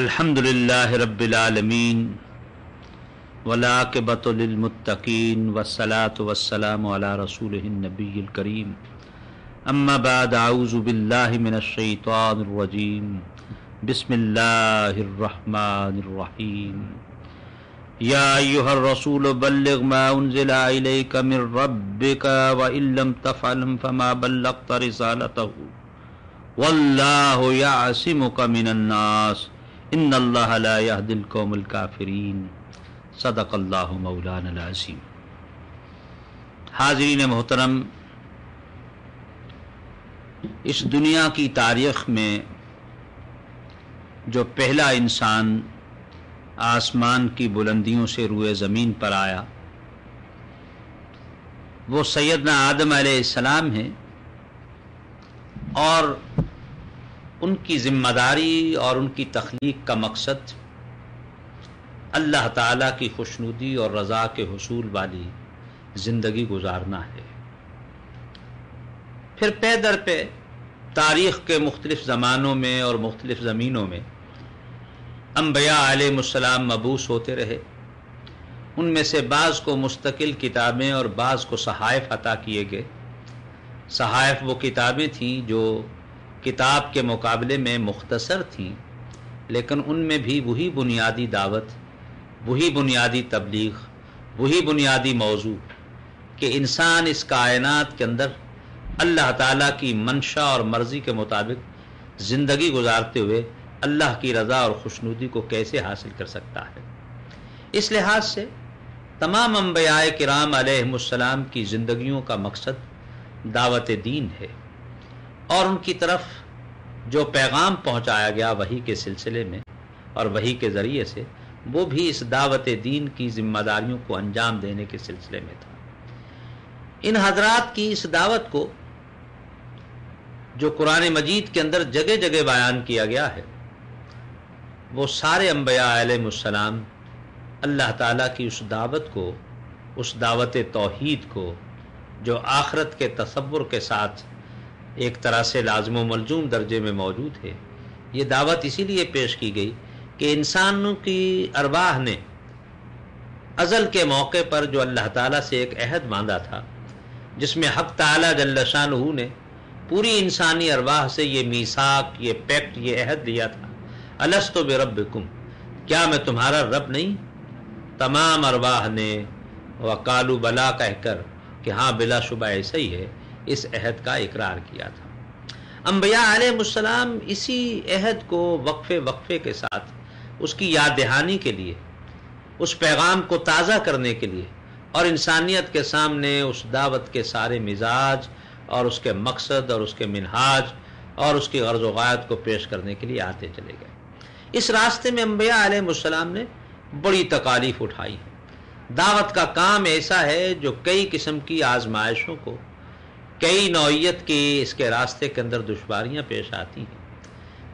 الحمد للہ رب العالمین والعاقبۃ للمتقین والصلاة والسلام علی رسولہ النبی الکریم اما بعد اعوذ باللہ من الشیطان الرجیم بسم اللہ الرحمن الرحیم یا ایہا الرسول بلغ ما انزل الیک من ربک وان لم تفعل فما بلغت رسالتہ واللہ یعصمک من الناس ان اللہ لا یہدی القوم الکافرین صدق اللہ مولانا العظیم۔ حاضرین محترم، اس دنیا کی تاریخ میں جو پہلا انسان آسمان کی بلندیوں سے روئے زمین پر آیا وہ سیدنا آدم علیہ السلام ہیں، اور ان کی ذمہ داری اور ان کی تخلیق کا مقصد اللہ تعالیٰ کی خوشنودی اور رضا کے حصول والی زندگی گزارنا ہے۔ پھر پے در پہ تاریخ کے مختلف زمانوں میں اور مختلف زمینوں میں انبیاء علیہ السلام مبعوث ہوتے رہے، ان میں سے بعض کو مستقل کتابیں اور بعض کو صحائف عطا کیے گئے۔ صحائف وہ کتابیں تھیں جو کتاب کے مقابلے میں مختصر تھیں، لیکن ان میں بھی وہی بنیادی دعوت، وہی بنیادی تبلیغ، وہی بنیادی موضوع کہ انسان اس کائنات کے اندر اللہ تعالیٰ کی منشا اور مرضی کے مطابق زندگی گزارتے ہوئے اللہ کی رضا اور خوشنودی کو کیسے حاصل کر سکتا ہے۔ اس لحاظ سے تمام انبیاء کرام علیہ السلام کی زندگیوں کا مقصد دعوت دین ہے، اور ان کی طرف جو پیغام پہنچایا گیا وحی کے سلسلے میں اور وحی کے ذریعے سے، وہ بھی اس دعوت دین کی ذمہ داریوں کو انجام دینے کے سلسلے میں تھا۔ ان حضرات کی اس دعوت کو جو قرآن مجید کے اندر جگہ جگہ بیان کیا گیا ہے، وہ سارے انبیاء علیہ السلام اللہ تعالیٰ کی اس دعوت کو، اس دعوت توحید کو جو آخرت کے تصور کے ساتھ ایک طرح سے لازم و ملزوم درجے میں موجود ہے، یہ دعوت اسی لیے پیش کی گئی کہ انسانوں کی ارواح نے ازل کے موقع پر جو اللہ تعالیٰ سے ایک عہد باندھا تھا، جس میں حق تعالیٰ جل شانہ نے پوری انسانی ارواح سے یہ میثاق، یہ پیکٹ، یہ عہد لیا تھا، الست بربکم، کیا میں تمہارا رب نہیں؟ تمام ارواح نے وقالوا بلا کہہ کر کہ ہاں بلا شبہ ایسا ہی ہے، اس عہد کا اقرار کیا تھا۔ انبیاء علیہ السلام اسی عہد کو وقفے وقفے کے ساتھ اس کی یاد دہانی کے لیے، اس پیغام کو تازہ کرنے کے لیے، اور انسانیت کے سامنے اس دعوت کے سارے مزاج اور اس کے مقصد اور اس کے منہاج اور اس کی غرض و غایت کو پیش کرنے کے لیے آتے چلے گئے۔ اس راستے میں انبیاء علیہ السلام نے بڑی تکالیف اٹھائی ہے۔ دعوت کا کام ایسا ہے جو کئی قسم کی آزمائشوں کو، کئی نوعیت کی اس کے راستے کے اندر دشواریاں پیش آتی ہیں۔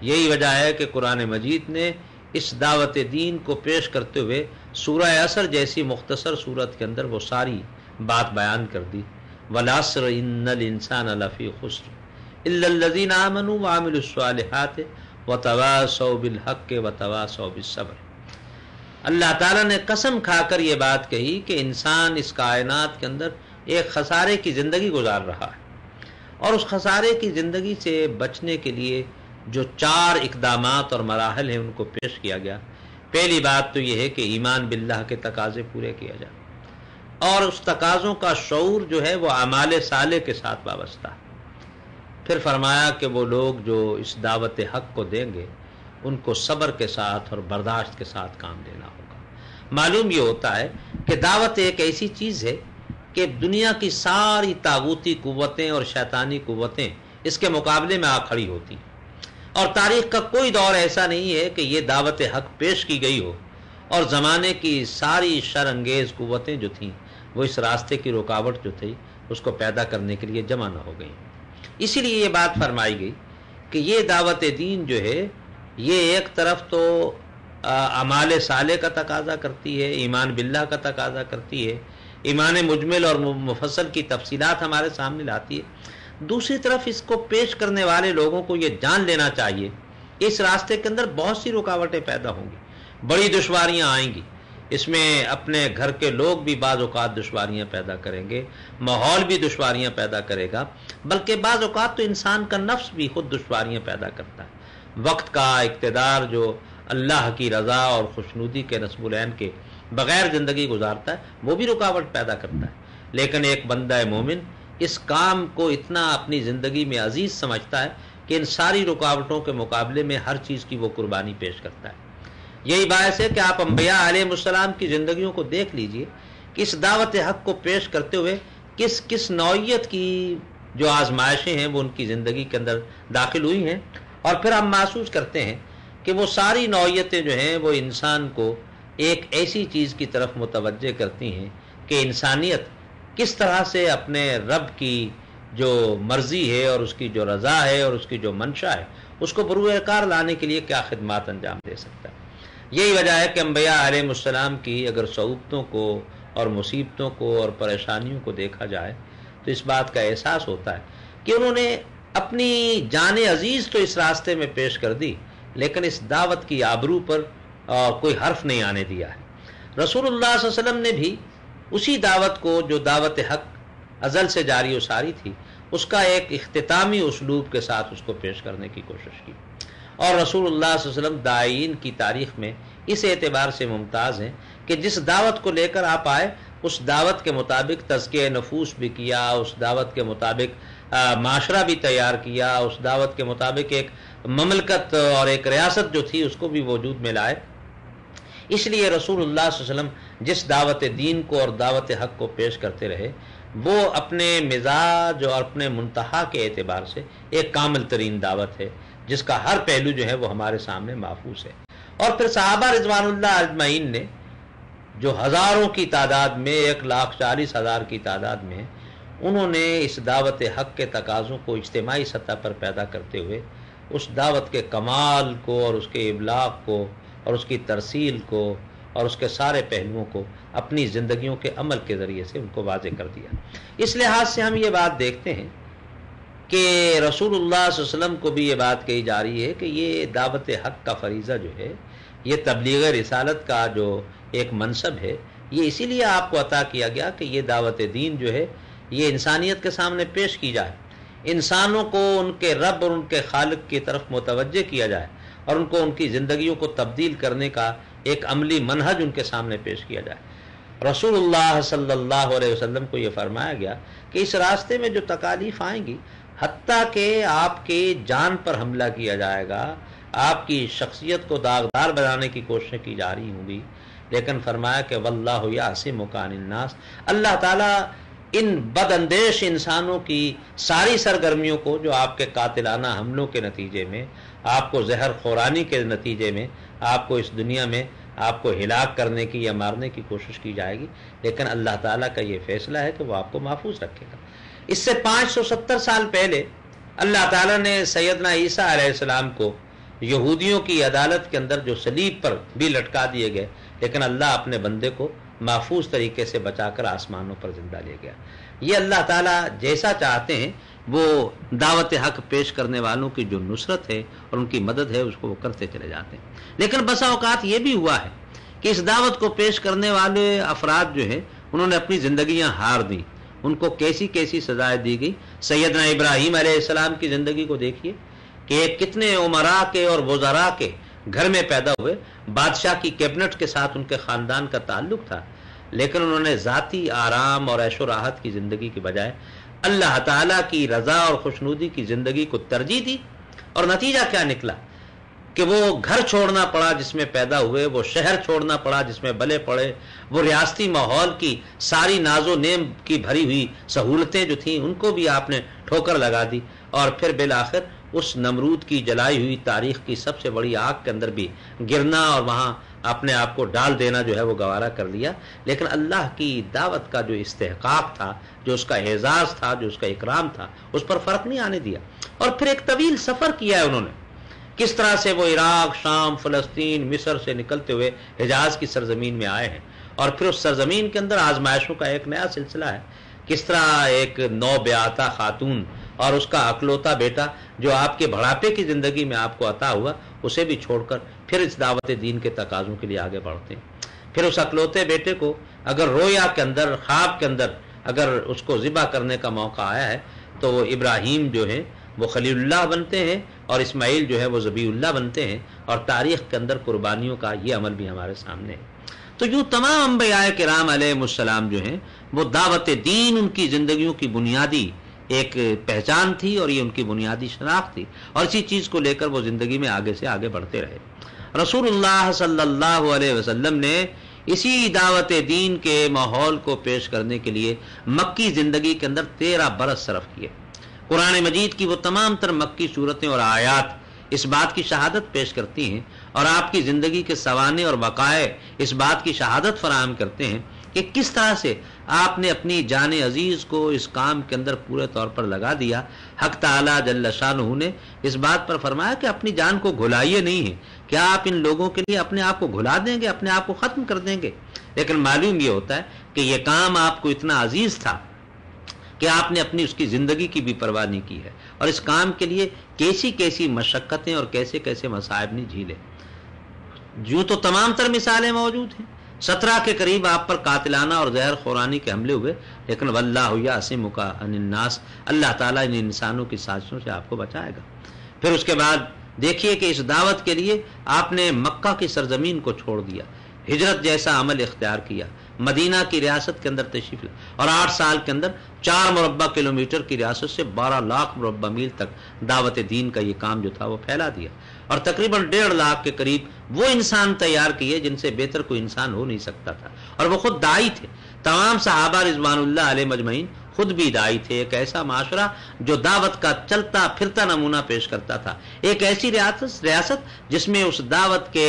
یہی وجہ ہے کہ قرآن مجید نے اس دعوت دین کو پیش کرتے ہوئے سورہ عصر جیسی مختصر صورت کے اندر وہ ساری بات بیان کر دی۔ والعصر ان الانسان لفی خسر الا الذین آمنوا وعملوا الصالحات وتواصوا بالحق وتواصوا بالصبر۔ اللہ تعالیٰ نے قسم کھا کر یہ بات کہی کہ انسان اس کائنات کے اندر ایک خسارے کی زندگی گزار رہا ہے، اور اس خسارے کی زندگی سے بچنے کے لیے جو 4 اقدامات اور مراحل ہیں ان کو پیش کیا گیا۔ پہلی بات تو یہ ہے کہ ایمان باللہ کے تقاضے پورے کیا جائے، اور اس تقاضوں کا شعور جو ہے وہ اعمال صالح کے ساتھ وابستہ ہے۔ پھر فرمایا کہ وہ لوگ جو اس دعوت حق کو دیں گے ان کو صبر کے ساتھ اور برداشت کے ساتھ کام لینا ہوگا۔ معلوم یہ ہوتا ہے کہ دعوت ایک ایسی چیز ہے کہ دنیا کی ساری طاغوتی قوتیں اور شیطانی قوتیں اس کے مقابلے میں آ کھڑی ہوتی ہیں، اور تاریخ کا کوئی دور ایسا نہیں ہے کہ یہ دعوت حق پیش کی گئی ہو اور زمانے کی ساری شر انگیز قوتیں جو تھیں وہ اس راستے کی رکاوٹ جو تھی اس کو پیدا کرنے کے لیے جمع نہ ہو گئی۔ اسی لیے یہ بات فرمائی گئی کہ یہ دعوت دین جو ہے یہ ایک طرف تو اعمال صالح کا تقاضا کرتی ہے، ایمان باللہ کا تقاضا کرتی ہے، ایمان مجمل اور مفصل کی تفصیلات ہمارے سامنے لاتی ہے، دوسری طرف اس کو پیش کرنے والے لوگوں کو یہ جان لینا چاہیے اس راستے کے اندر بہت سی رکاوٹیں پیدا ہوں گی، بڑی دشواریاں آئیں گی، اس میں اپنے گھر کے لوگ بھی بعض اوقات دشواریاں پیدا کریں گے، ماحول بھی دشواریاں پیدا کرے گا، بلکہ بعض اوقات تو انسان کا نفس بھی خود دشواریاں پیدا کرتا ہے۔ وقت کا اقتدار جو اللہ کی رضا اور خوشنودی کے نصب العین کے بغیر زندگی گزارتا ہے وہ بھی رکاوٹ پیدا کرتا ہے، لیکن ایک بندہ مومن اس کام کو اتنا اپنی زندگی میں عزیز سمجھتا ہے کہ ان ساری رکاوٹوں کے مقابلے میں ہر چیز کی وہ قربانی پیش کرتا ہے۔ یہی باعث ہے کہ آپ انبیاء علیہ السلام کی زندگیوں کو دیکھ لیجئے کہ اس دعوت حق کو پیش کرتے ہوئے کس کس نوعیت کی جو آزمائشیں ہیں وہ ان کی زندگی کے اندر داخل ہوئی ہیں، اور پھر ہم محسوس کرتے ہیں کہ وہ ساری نوعیتیں جو ہیں وہ انسان کو ایک ایسی چیز کی طرف متوجہ کرتی ہیں کہ انسانیت کس طرح سے اپنے رب کی جو مرضی ہے اور اس کی جو رضا ہے اور اس کی جو منشا ہے اس کو بروئے کار لانے کے لیے کیا خدمات انجام دے سکتا ہے۔ یہی وجہ ہے کہ انبیاء علیہ السلام کی اگر صعوبتوں کو اور مصیبتوں کو اور پریشانیوں کو دیکھا جائے تو اس بات کا احساس ہوتا ہے کہ انہوں نے اپنی جان عزیز تو اس راستے میں پیش کر دی، لیکن اس دعوت کی آبرو پر کوئی حرف نہیں آنے دیا ہے۔ رسول اللہ صلی اللہ علیہ وسلم نے بھی اسی دعوت کو جو دعوت حق ازل سے جاری و ساری تھی اس کا ایک اختتامی اسلوب کے ساتھ اس کو پیش کرنے کی کوشش کی، اور رسول اللہ صلی اللہ علیہ وسلم داعین کی تاریخ میں اس اعتبار سے ممتاز ہیں کہ جس دعوت کو لے کر آپ آئے اس دعوت کے مطابق تزکیہ نفوس بھی کیا، اس دعوت کے مطابق معاشرہ بھی تیار کیا، اس دعوت کے مطابق ایک مملکت اور ایک ریاست جو تھی اس کو بھی وجود میں لائے۔ اس لیے رسول اللہ صلی اللہ علیہ وسلم جس دعوت دین کو اور دعوت حق کو پیش کرتے رہے وہ اپنے مزاج اور اپنے منتہا کے اعتبار سے ایک کامل ترین دعوت ہے جس کا ہر پہلو جو ہے وہ ہمارے سامنے محفوظ ہے۔ اور پھر صحابہ رضوان اللہ اجمعین نے جو ہزاروں کی تعداد میں 1,40,000 کی تعداد میں انہوں نے اس دعوت حق کے تقاضوں کو اجتماعی سطح پر پیدا کرتے ہوئے اس دعوت کے کمال کو اور اس کے ابلاغ کو اور اس کی ترسیل کو اور اس کے سارے پہلوؤں کو اپنی زندگیوں کے عمل کے ذریعے سے ان کو واضح کر دیا۔ اس لحاظ سے ہم یہ بات دیکھتے ہیں کہ رسول اللہ صلی اللہ علیہ وسلم کو بھی یہ بات کہی جا رہی ہے کہ یہ دعوت حق کا فریضہ جو ہے، یہ تبلیغ رسالت کا جو ایک منصب ہے، یہ اسی لیے آپ کو عطا کیا گیا کہ یہ دعوت دین جو ہے یہ انسانیت کے سامنے پیش کی جائے، انسانوں کو ان کے رب اور ان کے خالق کی طرف متوجہ کیا جائے اور ان کو ان کی زندگیوں کو تبدیل کرنے کا ایک عملی منہج ان کے سامنے پیش کیا جائے۔ رسول اللہ صلی اللہ علیہ وسلم کو یہ فرمایا گیا کہ اس راستے میں جو تکالیف آئیں گی، حتیٰ کہ آپ کے جان پر حملہ کیا جائے گا، آپ کی شخصیت کو داغدار بنانے کی کوششیں کی جا رہی ہوں گی، لیکن فرمایا کہ واللہ یعصمک عن الناس، اللہ تعالیٰ ان بد اندیش انسانوں کی ساری سرگرمیوں کو جو آپ کے قاتلانہ حملوں کے نتیجے میں، آپ کو زہر خورانی کے نتیجے میں، آپ کو اس دنیا میں آپ کو ہلاک کرنے کی یا مارنے کی کوشش کی جائے گی، لیکن اللہ تعالیٰ کا یہ فیصلہ ہے کہ وہ آپ کو محفوظ رکھے گا۔ اس سے 570 سال پہلے اللہ تعالیٰ نے سیدنا عیسیٰ علیہ السلام کو یہودیوں کی عدالت کے اندر جو صلیب پر بھی لٹکا دیے گئے، لیکن اللہ اپنے بندے کو محفوظ طریقے سے بچا کر آسمانوں پر زندہ لے گیا۔ یہ اللہ تعالیٰ جیسا چاہتے ہیں وہ دعوت حق پیش کرنے والوں کی جو نصرت ہے اور ان کی مدد ہے اس کو وہ کرتے چلے جاتے ہیں، لیکن بسا اوقات یہ بھی ہوا ہے کہ اس دعوت کو پیش کرنے والے افراد جو ہیں انہوں نے اپنی زندگیاں ہار دیں، ان کو کیسی کیسی سزائیں دی گئی۔ سیدنا ابراہیم علیہ السلام کی زندگی کو دیکھیے کہ کتنے عمراء کے اور وزراء کے گھر میں پیدا ہوئے، بادشاہ کی کیبنٹ کے ساتھ ان کے خاندان کا تعلق تھا، لیکن انہوں نے ذاتی آرام اور عیش و راحت کی زندگی کے بجائے اللہ تعالیٰ کی رضا اور خوشنودی کی زندگی کو ترجیح دی، اور نتیجہ کیا نکلا کہ وہ گھر چھوڑنا پڑا جس میں پیدا ہوئے، وہ شہر چھوڑنا پڑا جس میں بلے پڑے، وہ ریاستی ماحول کی ساری ناز و نعم کی بھری ہوئی سہولتیں جو تھیں ان کو بھی آپ نے ٹھوکر لگا دی، اور پھر بالآخر اس نمرود کی جلائی ہوئی تاریخ کی سب سے بڑی آگ کے اندر بھی گرنا اور وہاں اپنے آپ کو ڈال دینا جو ہے وہ گوارا کر لیا۔ لیکن اللہ کی دعوت کا جو استحقاق تھا، جو اس کا اعزاز تھا، جو اس کا اکرام تھا، اس پر فرق نہیں آنے دیا، اور پھر ایک طویل سفر کیا ہے انہوں نے، کس طرح سے وہ عراق، شام، فلسطین، مصر سے نکلتے ہوئے حجاز کی سرزمین میں آئے ہیں، اور پھر اس سرزمین کے اندر آزمائشوں کا ایک نیا سلسلہ ہے، کس طرح ایک نو بیعتہ خاتون اور اس کا اکلوتا بیٹا جو آپ کے بڑھاپے کی زندگی میں آپ کو عطا ہوا، اسے بھی چھوڑ کر پھر اس دعوت دین کے تقاضوں کے لیے آگے بڑھتے ہیں۔ پھر اس اکلوتے بیٹے کو اگر رویا کے اندر، خواب کے اندر اگر اس کو ذبح کرنے کا موقع آیا ہے تو وہ ابراہیم جو ہے وہ خلیل اللہ بنتے ہیں اور اسماعیل جو ہے وہ ذبیح اللہ بنتے ہیں، اور تاریخ کے اندر قربانیوں کا یہ عمل بھی ہمارے سامنے ہے۔ تو یوں تمام انبیاء کرام علیہ السلام جو ہیں وہ دعوت دین ان کی زندگیوں کی بنیادی ایک پہچان تھی، اور یہ ان کی بنیادی شناخت تھی، اور اسی چیز کو لے کر وہ زندگی میں آگے سے آگے بڑھتے رہے۔ رسول اللہ صلی اللہ علیہ وسلم نے اسی دعوت دین کے ماحول کو پیش کرنے کے لیے مکی زندگی کے اندر 13 برس صرف کیے۔ قرآن مجید کی وہ تمام تر مکی صورتیں اور آیات اس بات کی شہادت پیش کرتی ہیں، اور آپ کی زندگی کے سوانح اور وقائع اس بات کی شہادت فراہم کرتے ہیں کہ کس طرح سے آپ نے اپنی جان عزیز کو اس کام کے اندر پورے طور پر لگا دیا۔ حق تعالی جل شانہ نے اس بات پر فرمایا کہ اپنی جان کو گھلائیے نہیں ہے، کیا آپ ان لوگوں کے لیے اپنے آپ کو گھلا دیں گے، اپنے آپ کو ختم کر دیں گے؟ لیکن معلوم یہ ہوتا ہے کہ یہ کام آپ کو اتنا عزیز تھا کہ آپ نے اپنی اس کی زندگی کی بھی پرواہ نہیں کی ہے، اور اس کام کے لیے کیسی کیسی مشقتیں اور کیسے کیسے مصائب نہیں جھیلے۔ جو تو تمام تر مثالیں موجود ہیں، 17 کے قریب آپ پر قاتلانہ اور زہر خورانی کے حملے ہوئے، لیکن واللہ یعصمک عن الناس، اللہ تعالیٰ ان انسانوں کی سازشوں سے آپ کو بچائے گا۔ پھر اس کے بعد دیکھیے کہ اس دعوت کے لیے آپ نے مکہ کی سرزمین کو چھوڑ دیا، ہجرت جیسا عمل اختیار کیا، مدینہ کی ریاست کے اندر تشریف لے، اور 8 سال کے اندر 4 مربع کلومیٹر کی ریاست سے 12 لاکھ مربع میل تک دعوت دین کا یہ کام جو تھا وہ پھیلا دیا، اور تقریباً 1.5 لاکھ کے قریب وہ انسان تیار کیے جن سے بہتر کوئی انسان ہو نہیں سکتا تھا، اور وہ خود داعی تھے۔ تمام صحابہ رضوان اللہ علیہ مجمعین خود بھی داعی تھے۔ ایک ایسا معاشرہ جو دعوت کا چلتا پھرتا نمونہ پیش کرتا تھا، ایک ایسی ریاست جس میں اس دعوت کے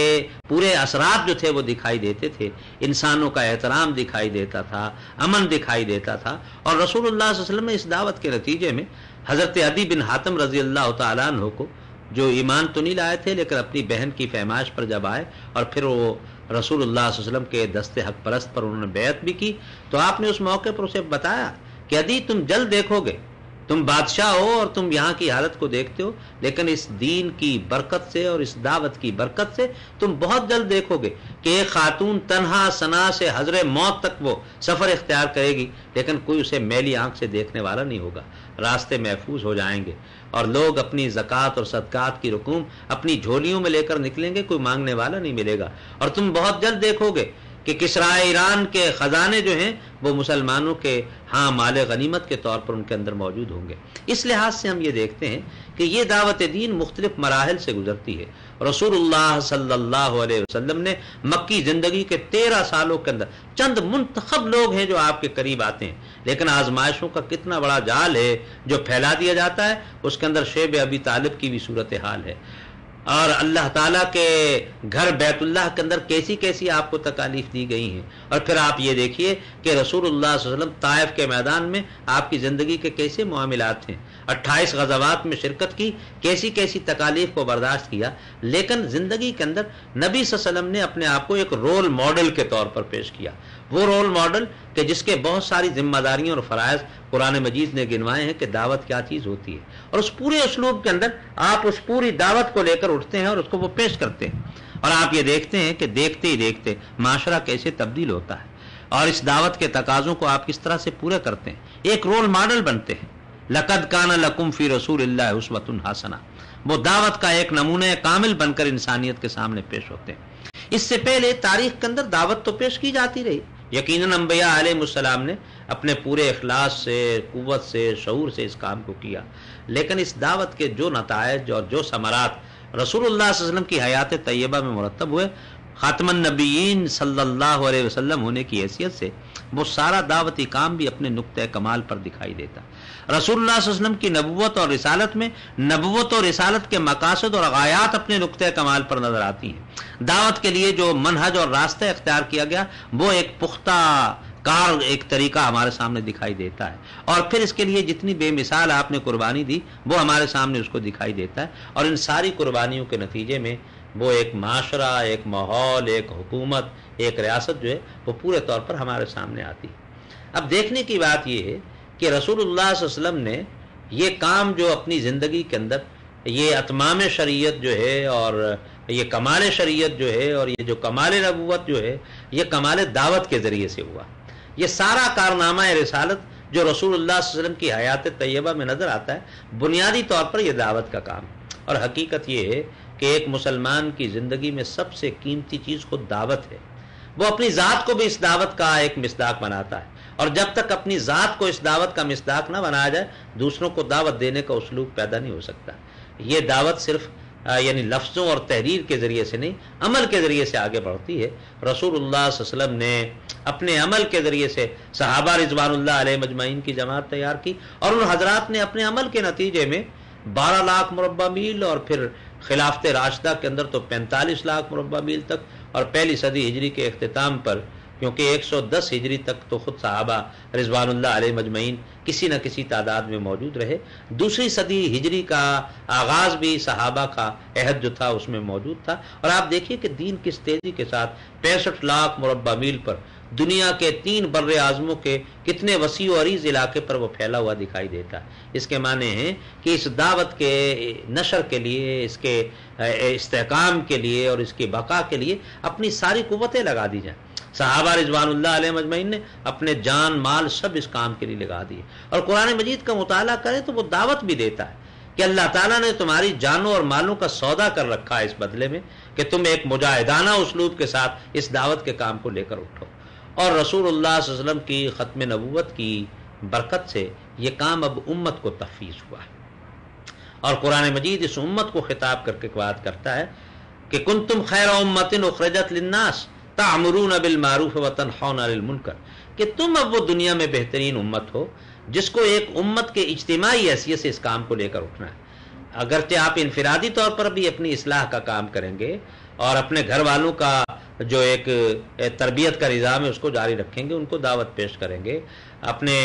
پورے اثرات جو تھے وہ دکھائی دیتے تھے، انسانوں کا احترام دکھائی دیتا تھا، امن دکھائی دیتا تھا۔ اور رسول اللہ صلی اللہ علیہ وسلم نے اس دعوت کے نتیجے میں حضرت عدی بن حاتم رضی اللہ تعالیٰ عنہ کو، جو ایمان تو نہیں لائے تھے لیکن اپنی بہن کی فہمائش پر جب آئے اور پھر وہ رسول اللہ صلی اللہ علیہ وسلم کے دست حق پرست پر انہوں نے بیعت بھی کی، تو آپ نے اس موقع پر اسے بتایا کہ عدی تم جلد دیکھو گے، تم بادشاہ ہو اور تم یہاں کی حالت کو دیکھتے ہو، لیکن اس دین کی برکت سے اور اس دعوت کی برکت سے تم بہت جلد دیکھو گے کہ ایک خاتون تنہا سنا سے حضر موت تک وہ سفر اختیار کرے گی، لیکن کوئی اسے میلی آنکھ سے دیکھنے والا نہیں ہوگا، راستے محفوظ ہو جائیں گے، اور لوگ اپنی زکوٰۃ اور صدقات کی رقوم اپنی جھولیوں میں لے کر نکلیں گے، کوئی مانگنے والا نہیں ملے گا، اور تم بہت جلد دیکھو گے کہ کسرا ایران کے خزانے جو ہیں وہ مسلمانوں کے ہاں مال غنیمت کے طور پر ان کے اندر موجود ہوں گے۔ اس لحاظ سے ہم یہ دیکھتے ہیں کہ یہ دعوت دین مختلف مراحل سے گزرتی ہے۔ رسول اللہ صلی اللہ علیہ وسلم نے مکی زندگی کے 13 سالوں کے اندر چند منتخب لوگ ہیں جو آپ کے قریب آتے ہیں، لیکن آزمائشوں کا کتنا بڑا جال ہے جو پھیلا دیا جاتا ہے، اس کے اندر شیب ابی طالب کی بھی صورتحال ہے، اور اللہ تعالیٰ کے گھر بیت اللہ کے اندر کیسی کیسی آپ کو تکالیف دی گئی ہیں۔ اور پھر آپ یہ دیکھیے کہ رسول اللہ صلی اللہ علیہ وسلم طائف کے میدان میں آپ کی زندگی کے کیسے معاملات ہیں، 28 غزوات میں شرکت کی، کیسی کیسی تکالیف کو برداشت کیا، لیکن زندگی کے اندر نبی صلی اللہ علیہ وسلم نے اپنے آپ کو ایک رول ماڈل کے طور پر پیش کیا، وہ رول ماڈل کہ جس کے بہت ساری ذمہ داریاں اور فرائض قرآن مجید نے گنوائے ہیں کہ دعوت کیا چیز ہوتی ہے، اور اس پورے اسلوب کے اندر آپ اس پوری دعوت کو لے کر اٹھتے ہیں اور اس کو وہ پیش کرتے ہیں، اور آپ یہ دیکھتے ہیں کہ دیکھتے ہی دیکھتے معاشرہ کیسے تبدیل ہوتا ہے، اور اس دعوت کے تقاضوں کو آپ کس طرح سے پورے کرتے ہیں، ایک رول ماڈل بنتے ہیں۔ لقد کان لکم فی رسول اللہ اسوۃ حسنہ، وہ دعوت کا ایک نمونہ کامل بن کر انسانیت کے سامنے پیش ہوتے ہیں۔ اس سے پہلے تاریخ کے اندر دعوت تو پیش کی جاتی رہی، یقیناً انبیاء علیہ السلام نے اپنے پورے اخلاص سے، قوت سے، شعور سے اس کام کو کیا، لیکن اس دعوت کے جو نتائج اور جو ثمرات رسول اللہ صلی اللہ علیہ وسلم کی حیات طیبہ میں مرتب ہوئے، خاتم النبیین صلی اللہ علیہ وسلم ہونے کی حیثیت سے وہ سارا دعوتی کام بھی اپنے نقطۂ کمال پر دکھائی دیتا۔ رسول اللہ صلی اللہ علیہ وسلم کی نبوت اور رسالت میں نبوت اور رسالت کے مقاصد اور غایات اپنے نقطۂ کمال پر نظر آتی ہیں۔ دعوت کے لیے جو منہج اور راستہ اختیار کیا گیا وہ ایک پختہ کار ایک طریقہ ہمارے سامنے دکھائی دیتا ہے، اور پھر اس کے لیے جتنی بے مثال آپ نے قربانی دی وہ ہمارے سامنے اس کو دکھائی دیتا ہے، اور ان ساری قربانیوں کے نتیجے میں وہ ایک معاشرہ، ایک ماحول، ایک حکومت، ایک ریاست جو ہے وہ پورے طور پر ہمارے سامنے آتی ہے۔ اب دیکھنے کی بات یہ ہے کہ رسول اللہ صلی اللہ علیہ وسلم نے یہ کام جو اپنی زندگی کے اندر یہ اتمام شریعت جو ہے اور یہ کمال شریعت جو ہے اور یہ جو کمال نبوت جو ہے یہ کمال دعوت کے ذریعے سے ہوا. یہ سارا کارنامہ رسالت جو رسول اللہ صلی اللہ علیہ وسلم کی حیات طیبہ میں نظر آتا ہے بنیادی طور پر یہ دعوت کا کام ہے. اور حقیقت یہ ہے کہ ایک مسلمان کی زندگی میں سب سے قیمتی چیز خود دعوت ہے. وہ اپنی ذات کو بھی اس دعوت کا ایک مصداق بناتا ہے، اور جب تک اپنی ذات کو اس دعوت کا مصداق نہ بنایا جائے دوسروں کو دعوت دینے کا اسلوب پیدا نہیں ہو سکتا. یہ دعوت صرف یعنی لفظوں اور تحریر کے ذریعے سے نہیں، عمل کے ذریعے سے آگے بڑھتی ہے. رسول اللہ صلی اللہ علیہ وسلم نے اپنے عمل کے ذریعے سے صحابہ رضوان اللہ علیہ مجمعین کی جماعت تیار کی، اور ان حضرات نے اپنے عمل کے نتیجے میں 12 لاکھ مربع میل اور پھر خلافت راشدہ کے اندر تو 45 لاکھ مربع میل تک، اور پہلی صدی ہجری کے اختتام پر کیونکہ 110 ہجری تک تو خود صحابہ رضوان اللہ علیہ مجمعین کسی نہ کسی تعداد میں موجود رہے. دوسری صدی ہجری کا آغاز بھی صحابہ کا عہد جو تھا اس میں موجود تھا. اور آپ دیکھیے کہ دین کس تیزی کے ساتھ 65 لاکھ مربع میل پر دنیا کے 3 بر اعظموں کے کتنے وسیع و عریض علاقے پر وہ پھیلا ہوا دکھائی دیتا ہے. اس کے معنی ہیں کہ اس دعوت کے نشر کے لیے، اس کے استحکام کے لیے اور اس کی بقا کے لیے اپنی ساری قوتیں لگا دی جائیں. صحابہ رضوان اللہ علیہ مجمعین نے اپنے جان مال سب اس کام کے لیے لگا دیے. اور قرآن مجید کا مطالعہ کریں تو وہ دعوت بھی دیتا ہے کہ اللہ تعالیٰ نے تمہاری جانوں اور مالوں کا سودا کر رکھا ہے اس بدلے میں کہ تم ایک مجاہدانہ اسلوب کے ساتھ اس دعوت کے کام کو لے کر اٹھو. اور رسول اللہ صلی اللہ علیہ وسلم کی ختم نبوت کی برکت سے یہ کام اب امت کو تفویض ہوا ہے. اور قرآن مجید اس امت کو خطاب کر کے بات کرتا ہے کہ کنتم خیر امت اخرجت للناس تعمرون بالمعروف وتنہون عن المنکر، کہ تم اب وہ دنیا میں بہترین امت ہو جس کو ایک امت کے اجتماعی حیثیت سے اس کام کو لے کر اٹھنا ہے. اگرچہ آپ انفرادی طور پر بھی اپنی اصلاح کا کام کریں گے اور اپنے گھر والوں کا جو ایک تربیت کا نظام ہے اس کو جاری رکھیں گے، ان کو دعوت پیش کریں گے، اپنے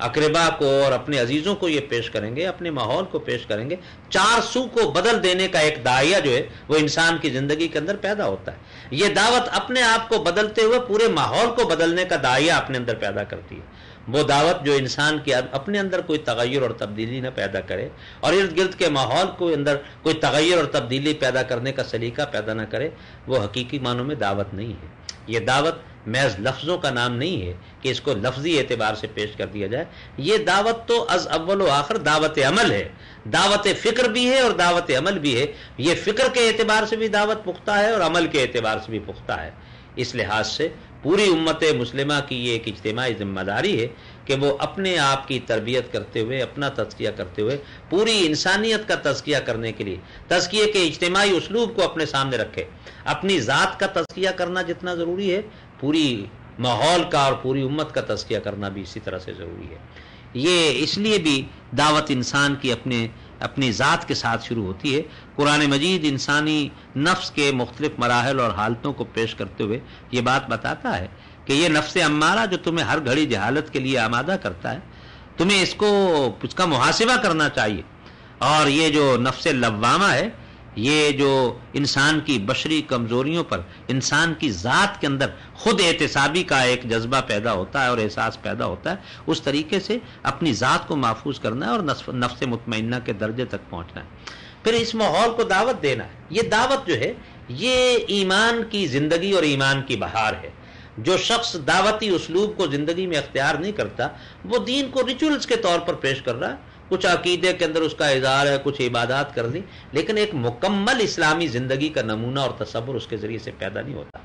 اقربا کو اور اپنے عزیزوں کو یہ پیش کریں گے، اپنے ماحول کو پیش کریں گے. 4 سو کو بدل دینے کا ایک داعیہ جو ہے وہ انسان کی زندگی کے اندر پیدا ہوتا ہے. یہ دعوت اپنے آپ کو بدلتے ہوئے پورے ماحول کو بدلنے کا داعیہ اپنے اندر پیدا کرتی ہے. وہ دعوت جو انسان کی اپنے اندر کوئی تغیر اور تبدیلی نہ پیدا کرے اور ارد گرد کے ماحول کو اندر کوئی تغیر اور تبدیلی پیدا کرنے کا سلیقہ پیدا نہ کرے، وہ حقیقی معنوں میں دعوت نہیں ہے. یہ دعوت محض لفظوں کا نام نہیں ہے کہ اس کو لفظی اعتبار سے پیش کر دیا جائے. یہ دعوت تو از اول و آخر دعوت عمل ہے. دعوت فکر بھی ہے اور دعوت عمل بھی ہے. یہ فکر کے اعتبار سے بھی دعوت پختہ ہے اور عمل کے اعتبار سے بھی پختہ ہے. اس لحاظ سے پوری امت مسلمہ کی یہ ایک اجتماعی ذمہ داری ہے کہ وہ اپنے آپ کی تربیت کرتے ہوئے، اپنا تزکیہ کرتے ہوئے پوری انسانیت کا تزکیہ کرنے کے لیے تزکیے کے اجتماعی اسلوب کو اپنے سامنے رکھے. اپنی ذات کا تزکیہ کرنا جتنا ضروری ہے، پوری ماحول کا اور پوری امت کا تزکیہ کرنا بھی اسی طرح سے ضروری ہے. یہ اس لیے بھی دعوت انسان کی اپنی ذات کے ساتھ شروع ہوتی ہے. قرآن مجید انسانی نفس کے مختلف مراحل اور حالتوں کو پیش کرتے ہوئے یہ بات بتاتا ہے کہ یہ نفس امارہ جو تمہیں ہر گھڑی جہالت کے لیے آمادہ کرتا ہے، تمہیں اس کا محاسبہ کرنا چاہیے. اور یہ جو نفس لوامہ ہے، یہ جو انسان کی بشری کمزوریوں پر انسان کی ذات کے اندر خود احتسابی کا ایک جذبہ پیدا ہوتا ہے اور احساس پیدا ہوتا ہے، اس طریقے سے اپنی ذات کو محفوظ کرنا ہے اور نفس مطمئنہ کے درجے تک پہنچنا ہے. پھر اس ماحول کو دعوت دینا ہے. یہ دعوت جو ہے یہ ایمان کی زندگی اور ایمان کی بہار ہے. جو شخص دعوتی اسلوب کو زندگی میں اختیار نہیں کرتا، وہ دین کو ریچولز کے طور پر پیش کر رہا ہے. کچھ عقیدے کے اندر اس کا اظہار ہے، کچھ عبادات کر لی، لیکن ایک مکمل اسلامی زندگی کا نمونہ اور تصور اس کے ذریعے سے پیدا نہیں ہوتا.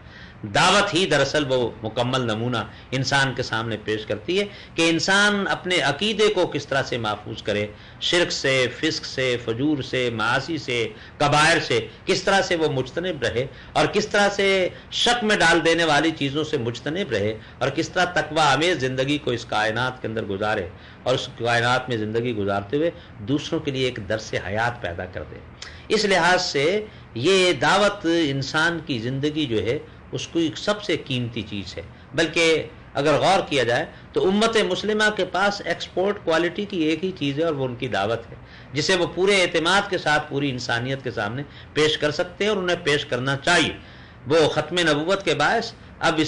دعوت ہی دراصل وہ مکمل نمونہ انسان کے سامنے پیش کرتی ہے کہ انسان اپنے عقیدے کو کس طرح سے محفوظ کرے، شرک سے، فسق سے، فجور سے، معاصی سے، کبائر سے کس طرح سے وہ مجتنب رہے، اور کس طرح سے شک میں ڈال دینے والی چیزوں سے مجتنب رہے، اور کس طرح تقوی آمیز زندگی کو اس کائنات کے اندر گزارے اور اس کائنات میں زندگی گزارتے ہوئے دوسروں کے لیے ایک درس حیات پیدا کر دے. اس لحاظ سے یہ دعوت انسان کی زندگی جو ہے اس کو ایک سب سے قیمتی چیز ہے. بلکہ اگر غور کیا جائے تو امت مسلمہ کے پاس ایکسپورٹ کوالٹی کی ایک ہی چیز ہے اور وہ ان کی دعوت ہے، جسے وہ پورے اعتماد کے ساتھ پوری انسانیت کے سامنے پیش کر سکتے ہیں اور انہیں پیش کرنا چاہیے. وہ ختم نبوت کے باعث اب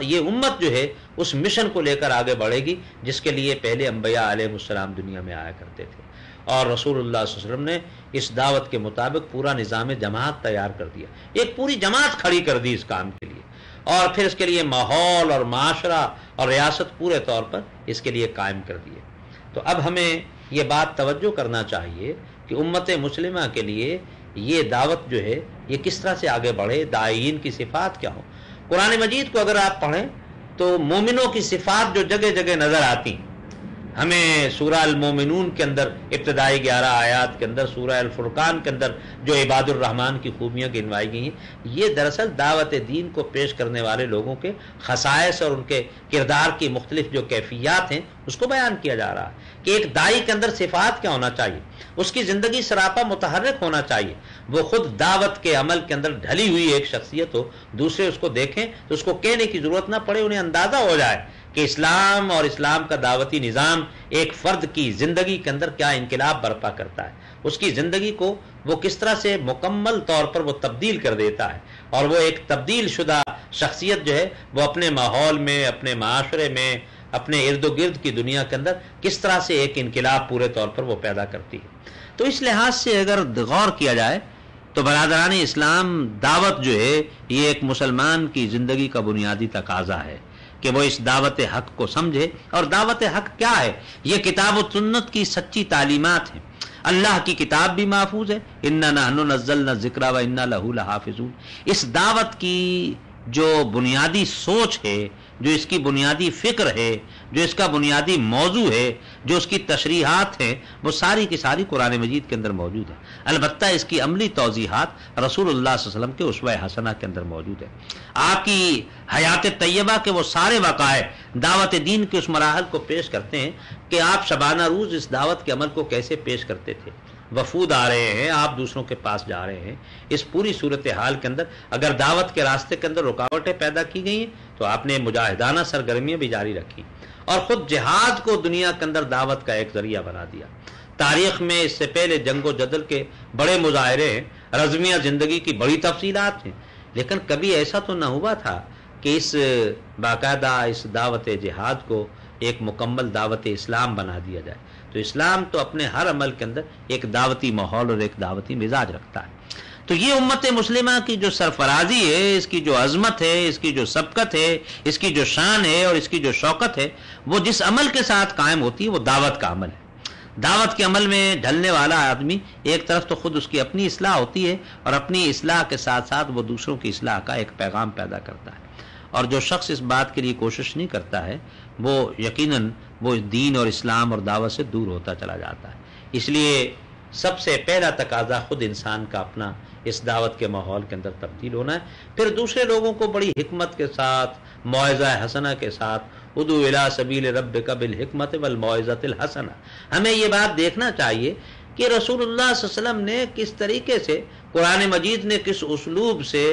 یہ امت جو ہے اس مشن کو لے کر آگے بڑھے گی جس کے لیے پہلے انبیاء علیہ السلام دنیا میں آیا کرتے تھے، اور رسول اللہ صلی اللہ علیہ وسلم نے اس دعوت کے مطابق پورا نظام جماعت تیار کر دیا، ایک پوری جماعت کھڑی کر دی اس کام کے لیے، اور پھر اس کے لیے ماحول اور معاشرہ اور ریاست پورے طور پر اس کے لیے قائم کر دیے۔ تو اب ہمیں یہ بات توجہ کرنا چاہیے کہ امت مسلمہ کے لیے یہ دعوت جو ہے یہ کس طرح سے آگے بڑھے، داعین کی صفات کیا ہوں۔ قرآن مجید کو اگر آپ پڑھیں تو مومنوں کی صفات جو جگہ جگہ نظر آتی ہیں، ہمیں سورہ المومنون کے اندر ابتدائی 11 آیات کے اندر، سورہ الفرقان کے اندر جو عباد الرحمن کی خوبیاں گنوائی گئی ہیں، یہ دراصل دعوت دین کو پیش کرنے والے لوگوں کے خصائص اور ان کے کردار کی مختلف جو کیفیات ہیں اس کو بیان کیا جا رہا ہے کہ ایک داعی کے اندر صفات کیا ہونا چاہیے، اس کی زندگی سراپا متحرک ہونا چاہیے، وہ خود دعوت کے عمل کے اندر ڈھلی ہوئی ایک شخصیت ہو، دوسرے اس کو دیکھیں تو اس کو کہنے کی ضرورت نہ پڑے، انہیں اندازہ ہو جائے کہ اسلام اور اسلام کا دعوتی نظام ایک فرد کی زندگی کے اندر کیا انقلاب برپا کرتا ہے، اس کی زندگی کو وہ کس طرح سے مکمل طور پر وہ تبدیل کر دیتا ہے، اور وہ ایک تبدیل شدہ شخصیت جو ہے وہ اپنے ماحول میں، اپنے معاشرے میں، اپنے ارد و گرد کی دنیا کے اندر کس طرح سے ایک انقلاب پورے طور پر وہ پیدا کرتی ہے۔ تو اس لحاظ سے اگر غور کیا جائے تو برادران اسلام، دعوت جو ہے یہ ایک مسلمان کی زندگی کا بنیادی تقاضا ہے کہ وہ اس دعوت حق کو سمجھے، اور دعوت حق کیا ہے؟ یہ کتاب و سنت کی سچی تعلیمات ہیں، اللہ کی کتاب بھی محفوظ ہے، اِنَّا نَحْنُ نَزَّلْنَا الذِّكْرَ وَإِنَّا لَهُ لَحَافِظُونَ۔ اس دعوت کی جو بنیادی سوچ ہے، جو اس کی بنیادی فکر ہے، جو اس کا بنیادی موضوع ہے، جو اس کی تشریحات ہیں، وہ ساری کی ساری قرآن مجید کے اندر موجود ہے۔ البتہ اس کی عملی توضیحات رسول اللہ صلی اللہ علیہ وسلم کے اسوہ حسنہ کے اندر موجود ہے۔ آپ کی حیات طیبہ کے وہ سارے وقائع دعوت دین کے اس مراحل کو پیش کرتے ہیں کہ آپ شبانہ روز اس دعوت کے عمل کو کیسے پیش کرتے تھے۔ وفود آ رہے ہیں، آپ دوسروں کے پاس جا رہے ہیں، اس پوری صورتحال کے اندر اگر دعوت کے راستے کے اندر رکاوٹیں پیدا کی گئی ہیں تو آپ نے مجاہدانہ سرگرمیاں بھی جاری رکھی، اور خود جہاد کو دنیا کے اندر دعوت کا ایک ذریعہ بنا دیا۔ تاریخ میں اس سے پہلے جنگ و جدل کے بڑے مظاہرے ہیں، رزمیہ زندگی کی بڑی تفصیلات ہیں، لیکن کبھی ایسا تو نہ ہوا تھا کہ اس باقاعدہ اس دعوت جہاد کو ایک مکمل دعوت اسلام بنا دیا جائے۔ تو اسلام تو اپنے ہر عمل کے اندر ایک دعوتی ماحول اور ایک دعوتی مزاج رکھتا ہے۔ تو یہ امت مسلمہ کی جو سرفرازی ہے، اس کی جو عظمت ہے، اس کی جو سبقت ہے، اس کی جو شان ہے اور اس کی جو شوکت ہے، وہ جس عمل کے ساتھ قائم ہوتی ہے وہ دعوت کا عمل ہے۔ دعوت کے عمل میں ڈھلنے والا آدمی ایک طرف تو خود اس کی اپنی اصلاح ہوتی ہے، اور اپنی اصلاح کے ساتھ ساتھ وہ دوسروں کی اصلاح کا ایک پیغام پیدا کرتا ہے، اور جو شخص اس بات کے لیے کوشش نہیں کرتا ہے وہ یقیناً وہ دین اور اسلام اور دعوت سے دور ہوتا چلا جاتا ہے۔ اس لیے سب سے پہلا تقاضا خود انسان کا اپنا اس دعوت کے ماحول کے اندر تبدیل ہونا ہے، پھر دوسرے لوگوں کو بڑی حکمت کے ساتھ، موعظہ حسنہ کے ساتھ، ادعو الی سبیل ربک بالحکمت والموعظۃ الحسنہ۔ ہمیں یہ بات دیکھنا چاہیے کہ رسول اللہ صلی اللہ علیہ وسلم نے کس طریقے سے، قرآن مجید نے کس اسلوب سے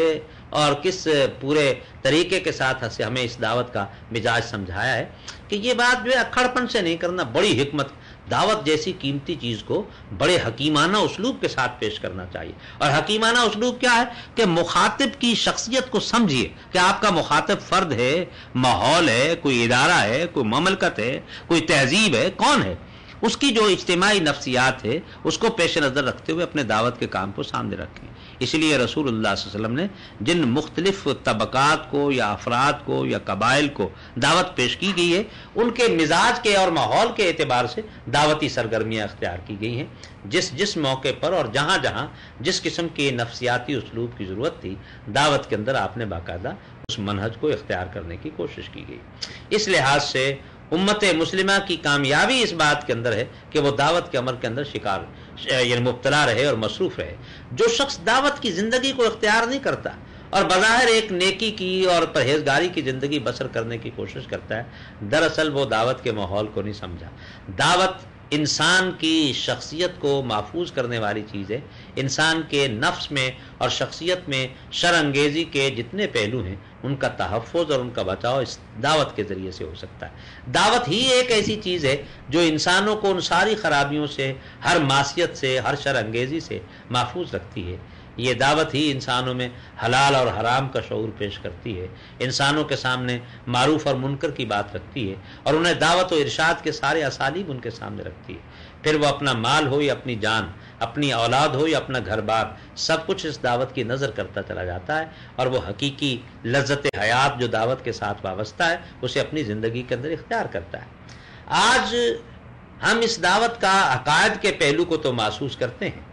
اور کس پورے طریقے کے ساتھ ہمیں اس دعوت کا مزاج سمجھایا ہے کہ یہ بات جو ہے اکھڑپن سے نہیں کرنا، بڑی حکمت، دعوت جیسی قیمتی چیز کو بڑے حکیمانہ اسلوب کے ساتھ پیش کرنا چاہیے۔ اور حکیمانہ اسلوب کیا ہے کہ مخاطب کی شخصیت کو سمجھیے کہ آپ کا مخاطب فرد ہے، ماحول ہے، کوئی ادارہ ہے، کوئی مملکت ہے، کوئی تہذیب ہے، کون ہے، اس کی جو اجتماعی نفسیات ہے اس کو پیش نظر رکھتے ہوئے اپنے دعوت کے کام کو سامنے رکھیں۔ اس لیے رسول اللہ صلی اللہ علیہ وسلم نے جن مختلف طبقات کو یا افراد کو یا قبائل کو دعوت پیش کی گئی ہے، ان کے مزاج کے اور ماحول کے اعتبار سے دعوتی سرگرمیاں اختیار کی گئی ہیں۔ جس موقع پر اور جہاں جہاں جس قسم کی نفسیاتی اسلوب کی ضرورت تھی، دعوت کے اندر آپ نے باقاعدہ اس منہج کو اختیار کرنے کی کوشش کی گئی۔ اس لحاظ سے امت مسلمہ کی کامیابی اس بات کے اندر ہے کہ وہ دعوت کے عمل کے اندر یعنی مبتلا رہے اور مصروف رہے۔ جو شخص دعوت کی زندگی کو اختیار نہیں کرتا اور بظاہر ایک نیکی کی اور پرہیزگاری کی زندگی بسر کرنے کی کوشش کرتا ہے، دراصل وہ دعوت کے ماحول کو نہیں سمجھا۔ دعوت انسان کی شخصیت کو محفوظ کرنے والی چیز ہے۔ انسان کے نفس میں اور شخصیت میں شر انگیزی کے جتنے پہلو ہیں ان کا تحفظ اور ان کا بچاؤ اس دعوت کے ذریعے سے ہو سکتا ہے۔ دعوت ہی ایک ایسی چیز ہے جو انسانوں کو ان ساری خرابیوں سے، ہر معصیت سے، ہر شر انگیزی سے محفوظ رکھتی ہے۔ یہ دعوت ہی انسانوں میں حلال اور حرام کا شعور پیش کرتی ہے، انسانوں کے سامنے معروف اور منکر کی بات رکھتی ہے، اور انہیں دعوت و ارشاد کے سارے اسالیب ان کے سامنے رکھتی ہے۔ پھر وہ اپنا مال ہو یا اپنی جان، اپنی اولاد ہو یا اپنا گھر بار، سب کچھ اس دعوت کی نظر کرتا چلا جاتا ہے، اور وہ حقیقی لذت حیات جو دعوت کے ساتھ وابستہ ہے اسے اپنی زندگی کے اندر اختیار کرتا ہے۔ آج ہم اس دعوت کا عقائد کے پہلو کو تو محسوس کرتے ہیں،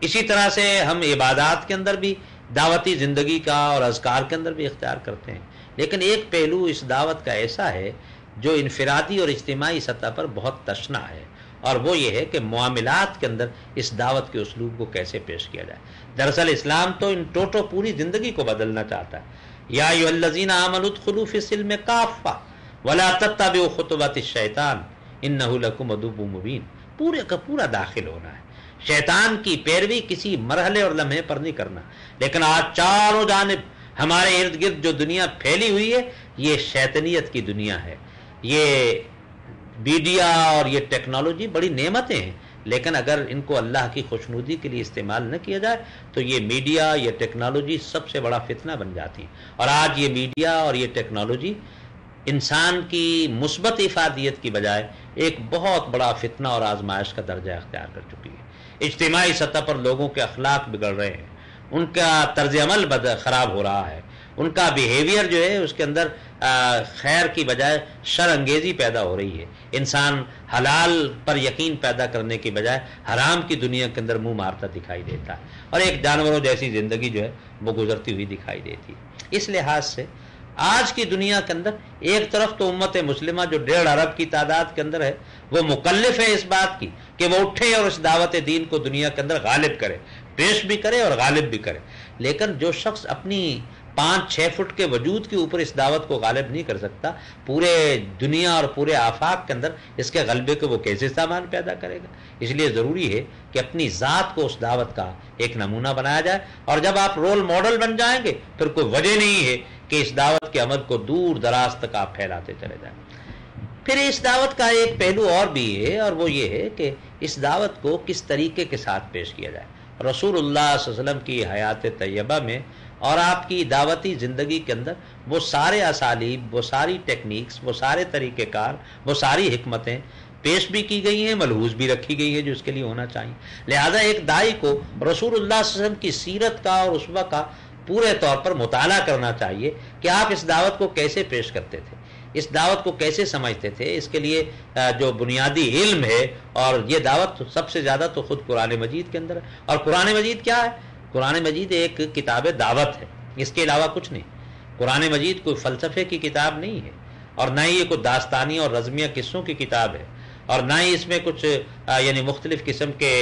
اسی طرح سے ہم عبادات کے اندر بھی دعوتی زندگی کا اور اذکار کے اندر بھی اختیار کرتے ہیں، لیکن ایک پہلو اس دعوت کا ایسا ہے جو انفرادی اور اجتماعی سطح پر بہت تشنا ہے، اور وہ یہ ہے کہ معاملات کے اندر اس دعوت کے اسلوب کو کیسے پیش کیا جائے۔ دراصل اسلام تو ان ٹوٹو پوری زندگی کو بدلنا چاہتا ہے۔ یا ایھا الذین آمنوا ادخلوا فی السلم کافہ ولا تتبعوا خطوات الشیطان انہ لکم عدو مبین، پورے کا پورا داخل ہونا ہے، شیطان کی پیروی کسی مرحلے اور لمحے پر نہیں کرنا۔ لیکن آج چاروں جانب ہمارے ارد گرد جو دنیا پھیلی ہوئی ہے یہ شیطنیت کی دنیا ہے۔ یہ میڈیا اور یہ ٹیکنالوجی بڑی نعمتیں ہیں، لیکن اگر ان کو اللہ کی خوشنودی کے لیے استعمال نہ کیا جائے تو یہ میڈیا، یہ ٹیکنالوجی سب سے بڑا فتنہ بن جاتی ہے۔ اور آج یہ میڈیا اور یہ ٹیکنالوجی انسان کی مثبت افادیت کی بجائے ایک بہت بڑا فتنہ اور آزمائش کا درجہ اختیار کر چکی ہے۔ اجتماعی سطح پر لوگوں کے اخلاق بگڑ رہے ہیں، ان کا طرز عمل خراب ہو رہا ہے، ان کا بیہیویئر جو ہے اس کے اندر خیر کی بجائے شر انگیزی پیدا ہو رہی ہے۔ انسان حلال پر یقین پیدا کرنے کی بجائے حرام کی دنیا کے اندر منہ مارتا دکھائی دیتا ہے، اور ایک جانوروں جیسی زندگی جو ہے وہ گزرتی ہوئی دکھائی دیتی ہے۔ اس لحاظ سے آج کی دنیا کے اندر ایک طرف تو امت مسلمہ جو 1.5 ارب کی تعداد کے اندر ہے وہ مکلف ہے اس بات کی کہ وہ اٹھے اور اس دعوت دین کو دنیا کے اندر غالب کرے، پیش بھی کرے اور غالب بھی کرے۔ لیکن جو شخص اپنی 5-6 فٹ کے وجود کے اوپر اس دعوت کو غالب نہیں کر سکتا، پورے دنیا اور پورے آفاق کے اندر اس کے غلبے کو وہ کیسے سامان پیدا کرے گا؟ اس لیے ضروری ہے کہ اپنی ذات کو اس دعوت کا ایک نمونہ بنایا جائے، اور جب آپ رول ماڈل بن جائیں گے پھر کوئی وجہ نہیں ہے کہ اس دعوت کے عمل کو دور دراز تک آپ پھیلاتے چلے جائیں۔ پھر اس دعوت کا ایک پہلو اور بھی ہے، اور وہ یہ ہے کہ اس دعوت کو کس طریقے کے ساتھ پیش کیا جائے۔ رسول اللہ صلی اللہ علیہ وسلم کی حیات طیبہ میں اور آپ کی دعوتی زندگی کے اندر وہ سارے اسالیب، وہ ساری ٹیکنیکس، وہ سارے طریقہ کار، وہ ساری حکمتیں پیش بھی کی گئی ہیں، ملحوظ بھی رکھی گئی ہے جو اس کے لیے ہونا چاہیے۔ لہذا ایک داعی کو رسول اللہ صلی اللہ علیہ وسلم کی سیرت کا اور اسوہ کا پورے طور پر مطالعہ کرنا چاہیے کہ آپ اس دعوت کو کیسے پیش کرتے تھے، اس دعوت کو کیسے سمجھتے تھے۔ اس کے لیے جو بنیادی علم ہے، اور یہ دعوت سب سے زیادہ تو خود قرآن مجید کے اندر ہے۔ اور قرآن مجید کیا ہے؟ قرآن مجید ایک کتاب دعوت ہے، اس کے علاوہ کچھ نہیں۔ قرآن مجید کوئی فلسفے کی کتاب نہیں ہے، اور نہ ہی یہ کوئی داستانی اور رزمیہ قصوں کی کتاب ہے، اور نہ ہی اس میں کچھ یعنی مختلف قسم کے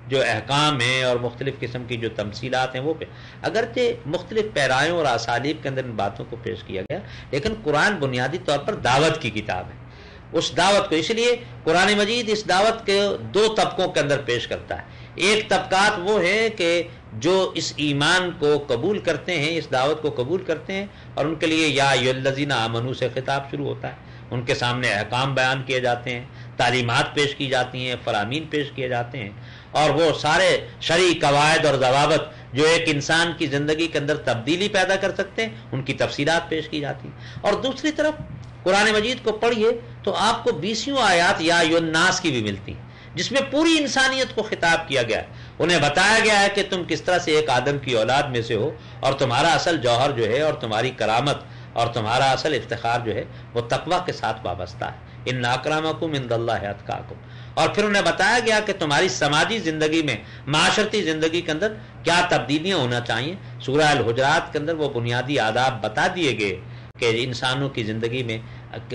جو احکام ہیں اور مختلف قسم کی جو تمثیلات ہیں وہ پہ، اگرچہ مختلف پیرایوں اور اسالیب کے اندر ان باتوں کو پیش کیا گیا، لیکن قرآن بنیادی طور پر دعوت کی کتاب ہے۔ اس دعوت کو اس لیے قرآن مجید اس دعوت کے 2 طبقوں کے اندر پیش کرتا ہے۔ ایک طبقات وہ ہے کہ جو اس ایمان کو قبول کرتے ہیں، اس دعوت کو قبول کرتے ہیں، اور ان کے لیے یا ایھا الذین آمنوا سے خطاب شروع ہوتا ہے، ان کے سامنے احکام بیان کیے جاتے ہیں، تعلیمات پیش کی جاتی ہیں، فرامین پیش کیے جاتے ہیں، اور وہ سارے شرعی قواعد اور ضوابط جو ایک انسان کی زندگی کے اندر تبدیلی پیدا کر سکتے ہیں ان کی تفصیلات پیش کی جاتی ہیں۔ اور دوسری طرف قرآن مجید کو پڑھیے تو آپ کو 20 آیات یا ایھا الناس کی بھی ملتی ہیں، جس میں پوری انسانیت کو خطاب کیا گیا ہے، انہیں بتایا گیا ہے کہ تم کس طرح سے ایک آدم کی اولاد میں سے ہو، اور تمہارا اصل جوہر جو ہے اور تمہاری کرامت اور تمہارا اصل افتخار جو ہے وہ تقوی کے ساتھ وابستہ ہے۔ ان اکرمکم عند اللہ اتقاکم۔ اور پھر انہیں بتایا گیا کہ تمہاری سماجی زندگی میں، معاشرتی زندگی کے اندر کیا تبدیلیاں ہونا چاہیے۔ سورہ الحجرات کے اندر وہ بنیادی آداب بتا دیے گئے کہ انسانوں کی زندگی میں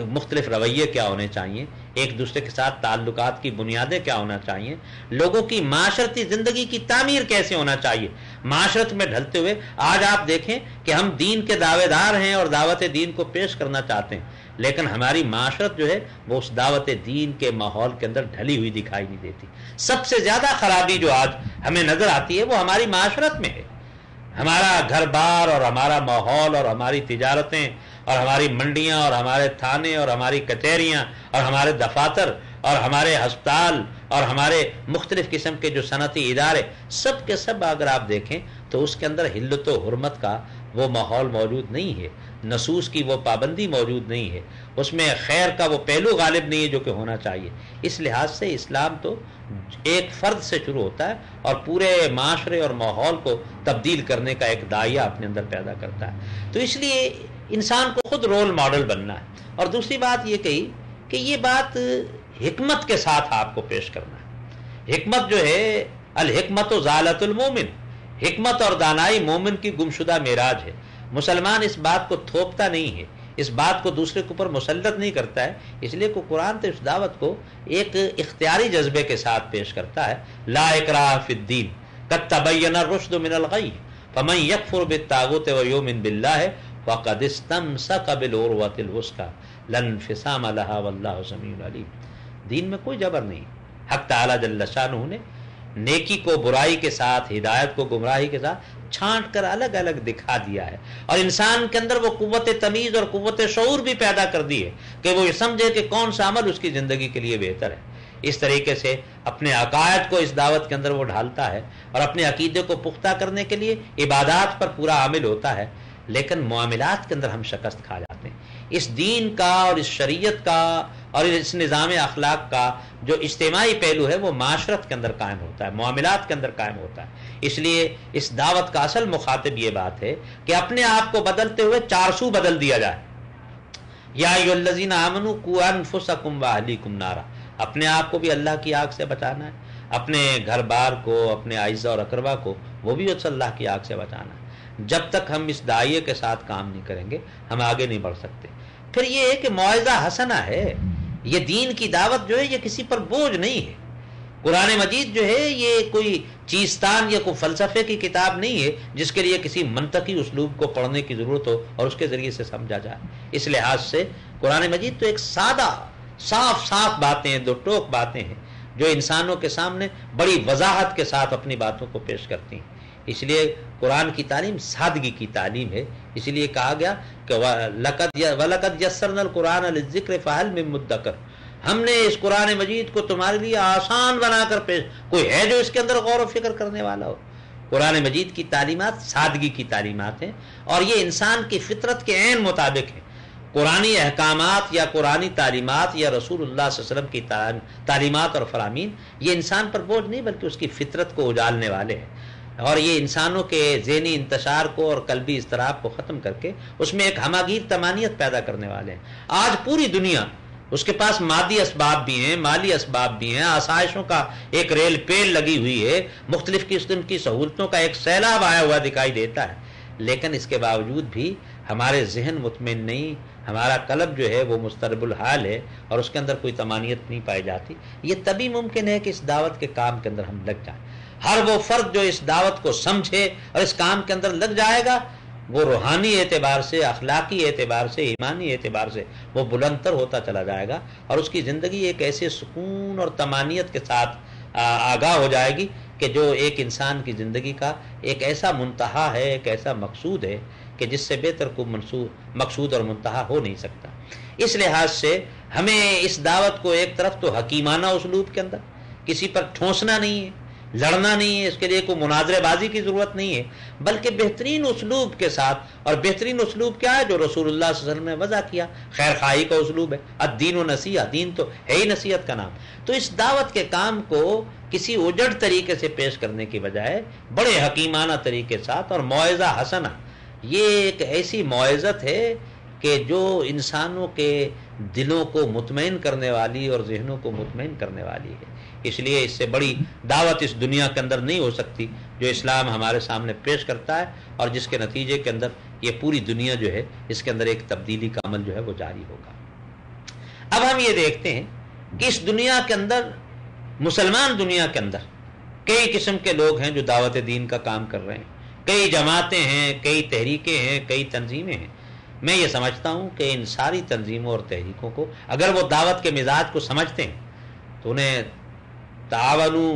مختلف رویے کیا ہونے چاہیے، ایک دوسرے کے ساتھ تعلقات کی بنیادیں کیا ہونا چاہیے، لوگوں کی معاشرتی زندگی کی تعمیر کیسے ہونا چاہیے معاشرت میں ڈھلتے ہوئے۔ آج آپ دیکھیں کہ ہم دین کے دعوے دار ہیں اور دعوت دین کو پیش کرنا چاہتے ہیں، لیکن ہماری معاشرت جو ہے وہ اس دعوت دین کے ماحول کے اندر ڈھلی ہوئی دکھائی نہیں دیتی۔ سب سے زیادہ خرابی جو آج ہمیں نظر آتی ہے وہ ہماری معاشرت میں ہے۔ ہمارا گھر بار اور ہمارا ماحول اور ہماری تجارتیں اور ہماری منڈیاں اور ہمارے تھانے اور ہماری کچہریاں اور ہمارے دفاتر اور ہمارے ہسپتال اور ہمارے مختلف قسم کے جو صنعتی ادارے، سب کے سب اگر آپ دیکھیں تو اس کے اندر حلت و حرمت کا وہ ماحول موجود نہیں ہے، نصوص کی وہ پابندی موجود نہیں ہے، اس میں خیر کا وہ پہلو غالب نہیں ہے جو کہ ہونا چاہیے۔ اس لحاظ سے اسلام تو ایک فرد سے شروع ہوتا ہے اور پورے معاشرے اور ماحول کو تبدیل کرنے کا ایک داعیہ اپنے اندر پیدا کرتا ہے۔ تو اس لیے انسان کو خود رول ماڈل بننا ہے۔ اور دوسری بات یہ کہی کہ یہ بات حکمت کے ساتھ آپ کو پیش کرنا ہے۔ حکمت جو ہے، الحکمت و ضالۃ المومن، حکمت اور دانائی مومن کی گمشدہ معراج ہے۔ مسلمان اس بات کو تھوپتا نہیں ہے، اس بات کو دوسرے کے اوپر مسلط نہیں کرتا ہے، اس لیے کہ قرآن تو اس دعوت کو ایک اختیاری جذبے کے ساتھ پیش کرتا ہے۔ لا اکراہ فی الدین قد تبین الرشد من الغی فمن یکفر بالطاغوت ویؤمن باللہ فقد استمسک بالعروۃ الوثقی لا انفصام لها واللہ سمیع علیم۔ دین میں کوئی جبر نہیں۔ حق تعالی جل شانہ نے نیکی کو برائی کے ساتھ، ہدایت کو گمراہی کے ساتھ چھانٹ کر الگ الگ دکھا دیا ہے، اور انسان کے اندر وہ قوت تمیز اور قوت شعور بھی پیدا کر دی ہے کہ وہ یہ سمجھے کہ کون سا عمل اس کی زندگی کے لیے بہتر ہے۔ اس طریقے سے اپنے عقائد کو اس دعوت کے اندر وہ ڈھالتا ہے اور اپنے عقیدے کو پختہ کرنے کے لیے عبادات پر پورا عامل ہوتا ہے، لیکن معاملات کے اندر ہم شکست کھا جاتے ہیں۔ اس دین کا اور اس شریعت کا اور اس نظام اخلاق کا جو اجتماعی پہلو ہے وہ معاشرت کے اندر قائم ہوتا ہے، معاملات کے اندر قائم ہوتا ہے۔ اس لیے اس دعوت کا اصل مخاطب یہ بات ہے کہ اپنے آپ کو بدلتے ہوئے چارسو بدل دیا جائے۔ یا ایھا الذین آمنوا قوا انفسکم واہلیکم نارا، اپنے آپ کو بھی اللہ کی آگ سے بچانا ہے، اپنے گھر بار کو، اپنے اعزہ اور اقربا کو وہ بھی اللہ کی آگ سے بچانا ہے۔ جب تک ہم اس داعیے کے ساتھ کام نہیں کریں گے ہم آگے نہیں بڑھ سکتے۔ پھر یہ ہے کہ موعظہ حسنہ ہے، یہ دین کی دعوت جو ہے یہ کسی پر بوجھ نہیں ہے۔ قرآن مجید جو ہے یہ کوئی چیستان یا کوئی فلسفے کی کتاب نہیں ہے جس کے لیے کسی منطقی اسلوب کو پڑھنے کی ضرورت ہو اور اس کے ذریعے سے سمجھا جائے۔ اس لحاظ سے قرآن مجید تو ایک سادہ صاف باتیں ہیں، دو ٹوک باتیں ہیں جو انسانوں کے سامنے بڑی وضاحت کے ساتھ اپنی باتوں کو پیش کرتی ہیں۔ اس لیے قرآن کی تعلیم سادگی کی تعلیم ہے، اس لیے کہا گیا کہ وَلَقَدْ يَسَّرْنَا الْقُرْآنَ لِلذِّكْرِ فَهَلْ مِن مُدَّكِرٍ، ہم نے اس قرآن مجید کو تمہارے لیے آسان بنا کر پیش، کوئی ہے جو اس کے اندر غور و فکر کرنے والا ہو؟ قرآن مجید کی تعلیمات سادگی کی تعلیمات ہیں اور یہ انسان کی فطرت کے عین مطابق ہیں۔ قرآنی احکامات یا قرآنی تعلیمات یا رسول اللہ صلی اللہ علیہ وسلم کی تعلیمات اور فرامین یہ انسان پر بوجھ نہیں بلکہ اس کی فطرت کو اجالنے والے ہیں، اور یہ انسانوں کے ذہنی انتشار کو اور قلبی اضطراب کو ختم کر کے اس میں ایک ہماگیر تمانیت پیدا کرنے والے ہیں۔ آج پوری دنیا اس کے پاس مادی اسباب بھی ہیں، مالی اسباب بھی ہیں، آسائشوں کا ایک ریل پیل لگی ہوئی ہے، مختلف قسم کی سہولتوں کا ایک سیلاب آیا ہوا دکھائی دیتا ہے، لیکن اس کے باوجود بھی ہمارے ذہن مطمئن نہیں، ہمارا قلب جو ہے وہ مضطرب الحال ہے اور اس کے اندر کوئی طمانینت نہیں پائی جاتی۔ یہ تبھی ممکن ہے کہ اس دعوت کے کام کے اندر ہم لگ جائیں۔ ہر وہ فرد جو اس دعوت کو سمجھے اور اس کام کے اندر لگ جائے گا وہ روحانی اعتبار سے، اخلاقی اعتبار سے، ایمانی اعتبار سے وہ بلند تر ہوتا چلا جائے گا اور اس کی زندگی ایک ایسے سکون اور طمانینت کے ساتھ آگاہ ہو جائے گی کہ جو ایک انسان کی زندگی کا ایک ایسا منتہا ہے، ایک ایسا مقصود ہے کہ جس سے بہتر کوئی مقصود اور منتہا ہو نہیں سکتا۔ اس لحاظ سے ہمیں اس دعوت کو ایک طرف تو حکیمانہ اسلوب کے اندر، کسی پر ٹھونسنا نہیں ہے، لڑنا نہیں ہے، اس کے لیے کوئی مناظرے بازی کی ضرورت نہیں ہے، بلکہ بہترین اسلوب کے ساتھ، اور بہترین اسلوب کیا ہے جو رسول اللہ صلی اللہ علیہ وسلم نے وضع کیا، خیر خواہی کا اسلوب ہے، الدین و نصیحہ، دین تو ہے ہی نصیحت کا نام۔ تو اس دعوت کے کام کو کسی اجڑ طریقے سے پیش کرنے کی بجائے بڑے حکیمانہ طریقے ساتھ اور موعظہ حسنہ، یہ ایک ایسی موعظت ہے کہ جو انسانوں کے دلوں کو مطمئن کرنے والی اور ذہنوں کو مطمئن کرنے والی ہے۔ اس لیے اس سے بڑی دعوت اس دنیا کے اندر نہیں ہو سکتی جو اسلام ہمارے سامنے پیش کرتا ہے، اور جس کے نتیجے کے اندر یہ پوری دنیا جو ہے اس کے اندر ایک تبدیلی کا عمل جو ہے وہ جاری ہوگا۔ اب ہم یہ دیکھتے ہیں کہ اس دنیا کے اندر، مسلمان دنیا کے اندر کئی قسم کے لوگ ہیں جو دعوت دین کا کام کر رہے ہیں، کئی جماعتیں ہیں، کئی تحریکیں ہیں، کئی تنظیمیں ہیں۔ میں یہ سمجھتا ہوں کہ ان ساری تنظیموں اور تحریکوں کو اگر وہ دعوت کے مزاج کو سمجھتے ہیں تو انہیں تعاونوا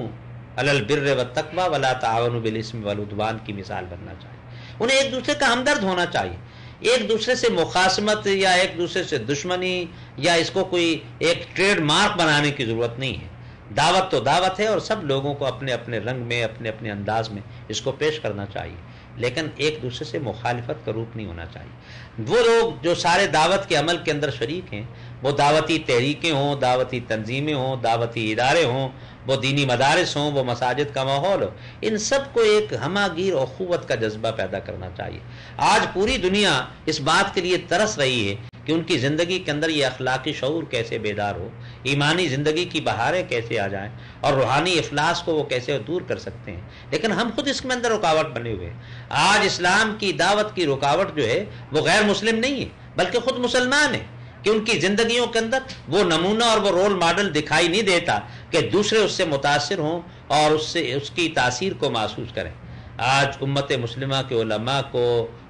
علی البر والتقوی ولا تعاونوا بالاسم والعدوان کی مثال بننا چاہیے۔ انہیں ایک دوسرے کا ہمدرد ہونا چاہیے، ایک دوسرے سے مخاصمت یا ایک دوسرے سے دشمنی یا اس کو کوئی ایک ٹریڈ مارک بنانے کی ضرورت نہیں ہے۔ دعوت تو دعوت ہے اور سب لوگوں کو اپنے اپنے رنگ میں، اپنے اپنے انداز میں اس کو پیش کرنا چاہیے۔ لیکن ایک دوسرے سے مخالفت کا روپ نہیں ہونا چاہیے۔ وہ لوگ جو سارے دعوت کے عمل کے اندر شریک ہیں، وہ دعوتی تحریکیں ہوں، دعوتی تنظیمیں ہوں، دعوتی ادارے ہوں، وہ دینی مدارس ہوں، وہ مساجد کا ماحول ہو، ان سب کو ایک ہمہ گیر اخوت کا جذبہ پیدا کرنا چاہیے۔ آج پوری دنیا اس بات کے لیے ترس رہی ہے کہ ان کی زندگی کے اندر یہ اخلاقی شعور کیسے بیدار ہو، ایمانی زندگی کی بہاریں کیسے آ جائیں، اور روحانی افلاس کو وہ کیسے دور کر سکتے ہیں، لیکن ہم خود اس کے اندر رکاوٹ بنے ہوئے ہیں۔ آج اسلام کی دعوت کی رکاوٹ جو ہے وہ غیر مسلم نہیں ہے، بلکہ خود مسلمان ہے، کہ ان کی زندگیوں کے اندر وہ نمونہ اور وہ رول ماڈل دکھائی نہیں دیتا کہ دوسرے اس سے متاثر ہوں اور اس کی تاثیر کو محسوس کریں۔ آج امت مسلمہ کے علماء کو،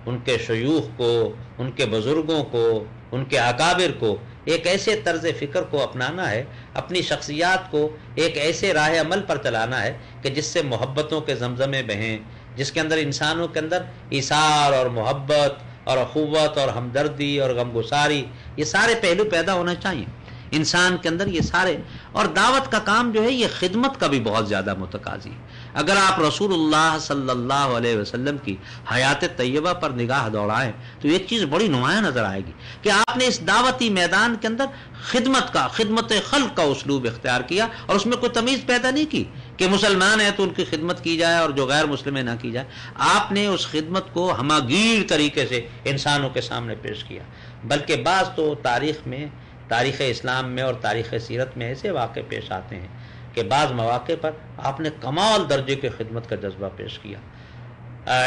ان کے شیوخ کو، ان کے بزرگوں کو، ان کے اکابر کو ایک ایسے طرز فکر کو اپنانا ہے، اپنی شخصیات کو ایک ایسے راہ عمل پر چلانا ہے کہ جس سے محبتوں کے زمزمے بہیں، جس کے اندر انسانوں کے اندر ایثار اور محبت اور اخوت اور ہمدردی اور غمگساری، یہ سارے پہلو پیدا ہونا چاہیے انسان کے اندر، یہ سارے۔ اور دعوت کا کام جو ہے یہ خدمت کا بھی بہت زیادہ متقاضی ہے۔ اگر آپ رسول اللہ صلی اللہ علیہ وسلم کی حیات طیبہ پر نگاہ دوڑائیں تو ایک چیز بڑی نمایاں نظر آئے گی کہ آپ نے اس دعوتی میدان کے اندر خدمت خلق کا اسلوب اختیار کیا، اور اس میں کوئی تمیز پیدا نہیں کی کہ مسلمان ہیں تو ان کی خدمت کی جائے اور جو غیر مسلم ہے نہ کی جائے۔ آپ نے اس خدمت کو ہماگیر طریقے سے انسانوں کے سامنے پیش کیا، بلکہ بعض تو تاریخ اسلام میں اور تاریخ سیرت میں ایسے واقع پیش آتے ہیں کہ بعض مواقع پر آپ نے کمال درجے کی خدمت کا جذبہ پیش کیا۔